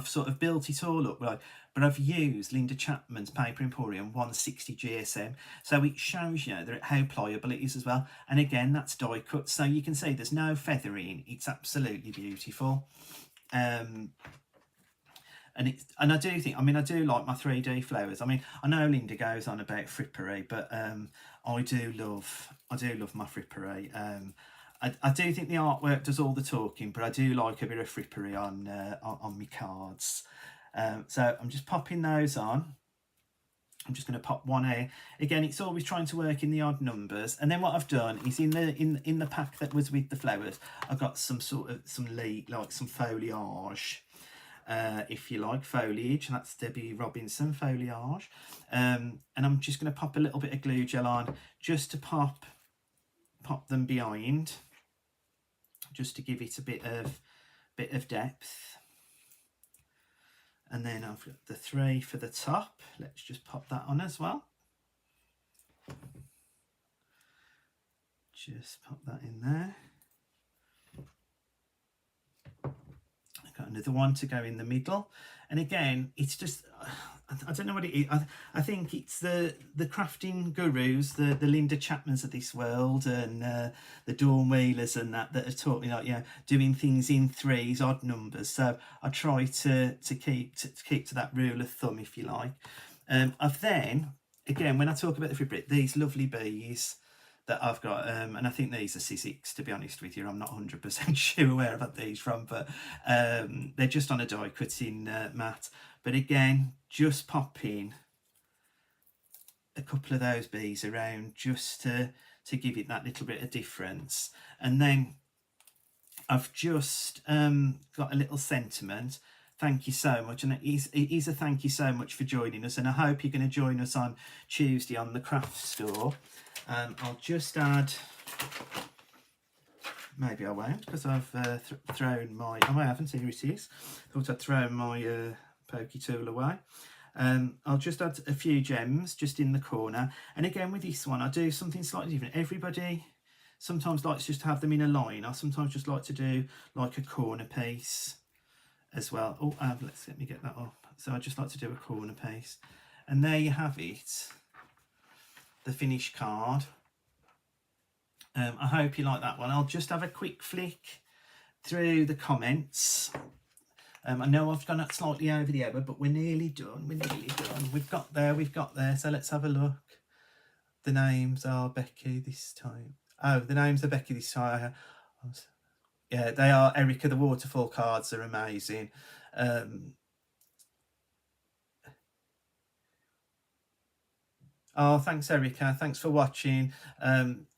sort of built it all up, right? But I've used Linda Chapman's Paper Emporium 160 GSM, so it shows you how pliable it is as well. And again, that's die cut, so you can see there's no feathering. It's absolutely beautiful. And I do think, I mean, I do like my 3D flowers. I mean, I know Linda goes on about frippery, but I do love my frippery. I do think the artwork does all the talking, but I do like a bit of frippery on my cards. So I'm just popping those on. I'm just going to pop one here. Again, it's always trying to work in the odd numbers. And then what I've done is in the pack that was with the flowers, I've got some foliage. If you like foliage, that's Debbie Robinson foliage. And I'm just going to pop a little bit of glue gel on, just to pop them behind, just to give it a bit of depth. And then I've got the 3 for the top. Let's just pop that on as well. Just pop that in there. I've got another one to go in the middle. And again, it's just, I don't know what it is. I think it's the crafting gurus, the Linda Chapmans of this world, and the Dawn Wheelers and that are talking, like, you know, doing things in 3s, odd numbers. So I try to keep to that rule of thumb, if you like. I've then, again, when I talk about the fabric, these lovely bees that I've got, and I think these are C6, to be honest with you. I'm not 100% sure where I've got these from, but they're just on a die cutting mat. But again, just pop in a couple of those bees around just to give it that little bit of difference. And then I've just got a little sentiment. Thank you so much, and it is a thank you so much for joining us, and I hope you're going to join us on Tuesday on the craft store. I'll just add, maybe I won't, because I've thrown my, oh I haven't, here it is. Thought I'd thrown my pokey tool away. I'll just add a few gems just in the corner, and again with this one I do something slightly different. Everybody sometimes likes just to have them in a line. I sometimes just like to do like a corner piece as well. Oh, let me get that up. So I just like to do a corner piece, and there you have it, the finished card. I hope you like that one. I'll just have a quick flick through the comments. I know I've gone slightly over the hour, but we're nearly done. We've got there. So let's have a look. The names are Becky this time. Oh, the names are Becky this time. Yeah, they are Erica. The waterfall cards are amazing. Oh, thanks, Erica. Thanks for watching.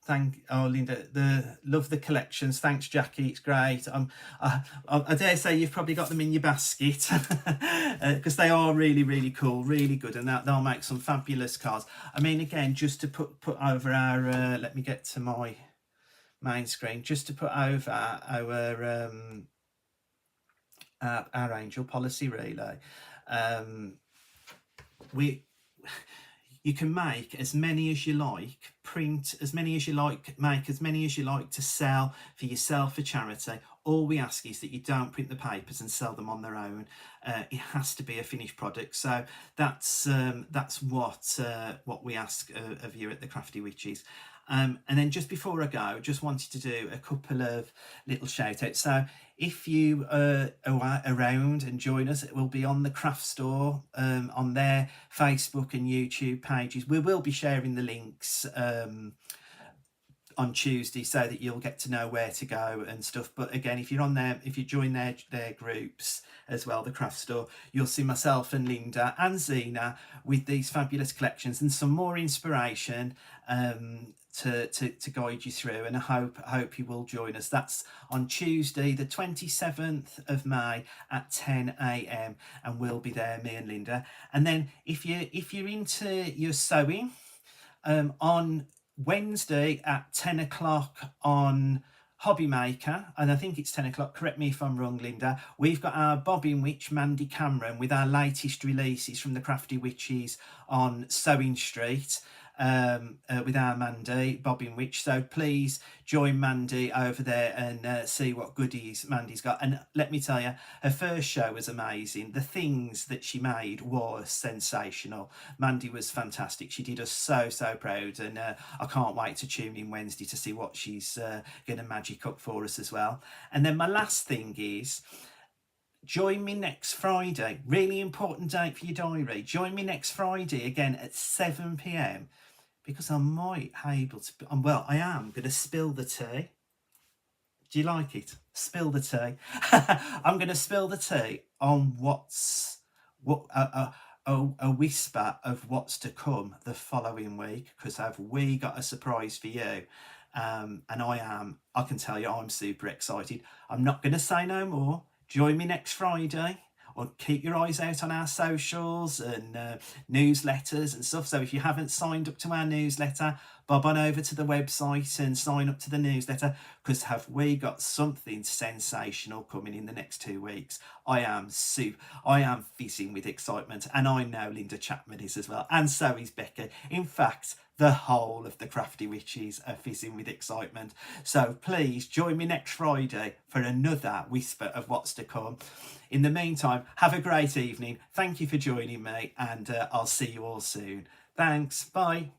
Linda, love the collections. Thanks, Jackie. It's great. I dare say you've probably got them in your basket because they are really, really cool, really good, and they'll make some fabulous cards. I mean, again, just to put over our. Let me get to my main screen. Just to put over our angel policy relay. You can make as many as you like, print as many as you like, make as many as you like to sell for yourself, for charity. All we ask is that you don't print the papers and sell them on their own. It has to be a finished product. So that's what we ask of you at the Crafty Witches. And then just before I go, just wanted to do a couple of little shout outs. So if you are around and join us, it will be on the craft store, on their Facebook and YouTube pages. We will be sharing the links on Tuesday so that you'll get to know where to go and stuff. But again, if you're on there, if you join their groups as well, the craft store, you'll see myself and Linda and Zena with these fabulous collections and some more inspiration to guide you through. And I hope you will join us. That's on Tuesday the 27th of May at 10 AM, and we'll be there, me and Linda. And then if you're into your sewing, on Wednesday at 10 o'clock on Hobby Maker, and I think it's 10 o'clock, correct me if I'm wrong, Linda, we've got our Bobbin Witch Mandy Cameron with our latest releases from the Crafty Witches on Sewing Street, with our Mandy, Bobbin Witch. So please join Mandy over there and see what goodies Mandy's got. And let me tell you, her first show was amazing. The things that she made was sensational. Mandy was fantastic. She did us so proud, and I can't wait to tune in Wednesday to see what she's going to magic up for us as well. And then my last thing is, join me next Friday. Really important date for your diary. Join me next Friday again at 7 PM, because I might be able to, well, I am going to spill the tea. Do you like it? Spill the tea. I'm going to spill the tea on a whisper of what's to come the following week, because we got a surprise for you. And I can tell you, I'm super excited. I'm not going to say no more. Join me next Friday, or keep your eyes out on our socials and newsletters and stuff. So if you haven't signed up to our newsletter, bob on over to the website and sign up to the newsletter, because have we got something sensational coming in the next 2 weeks. I am fizzing with excitement, and I know Linda Chapman is as well, and so is Becca. In fact, the whole of the Crafty Witches are fizzing with excitement. So please join me next Friday for another whisper of what's to come. In the meantime, have a great evening. Thank you for joining me, and I'll see you all soon. Thanks. Bye.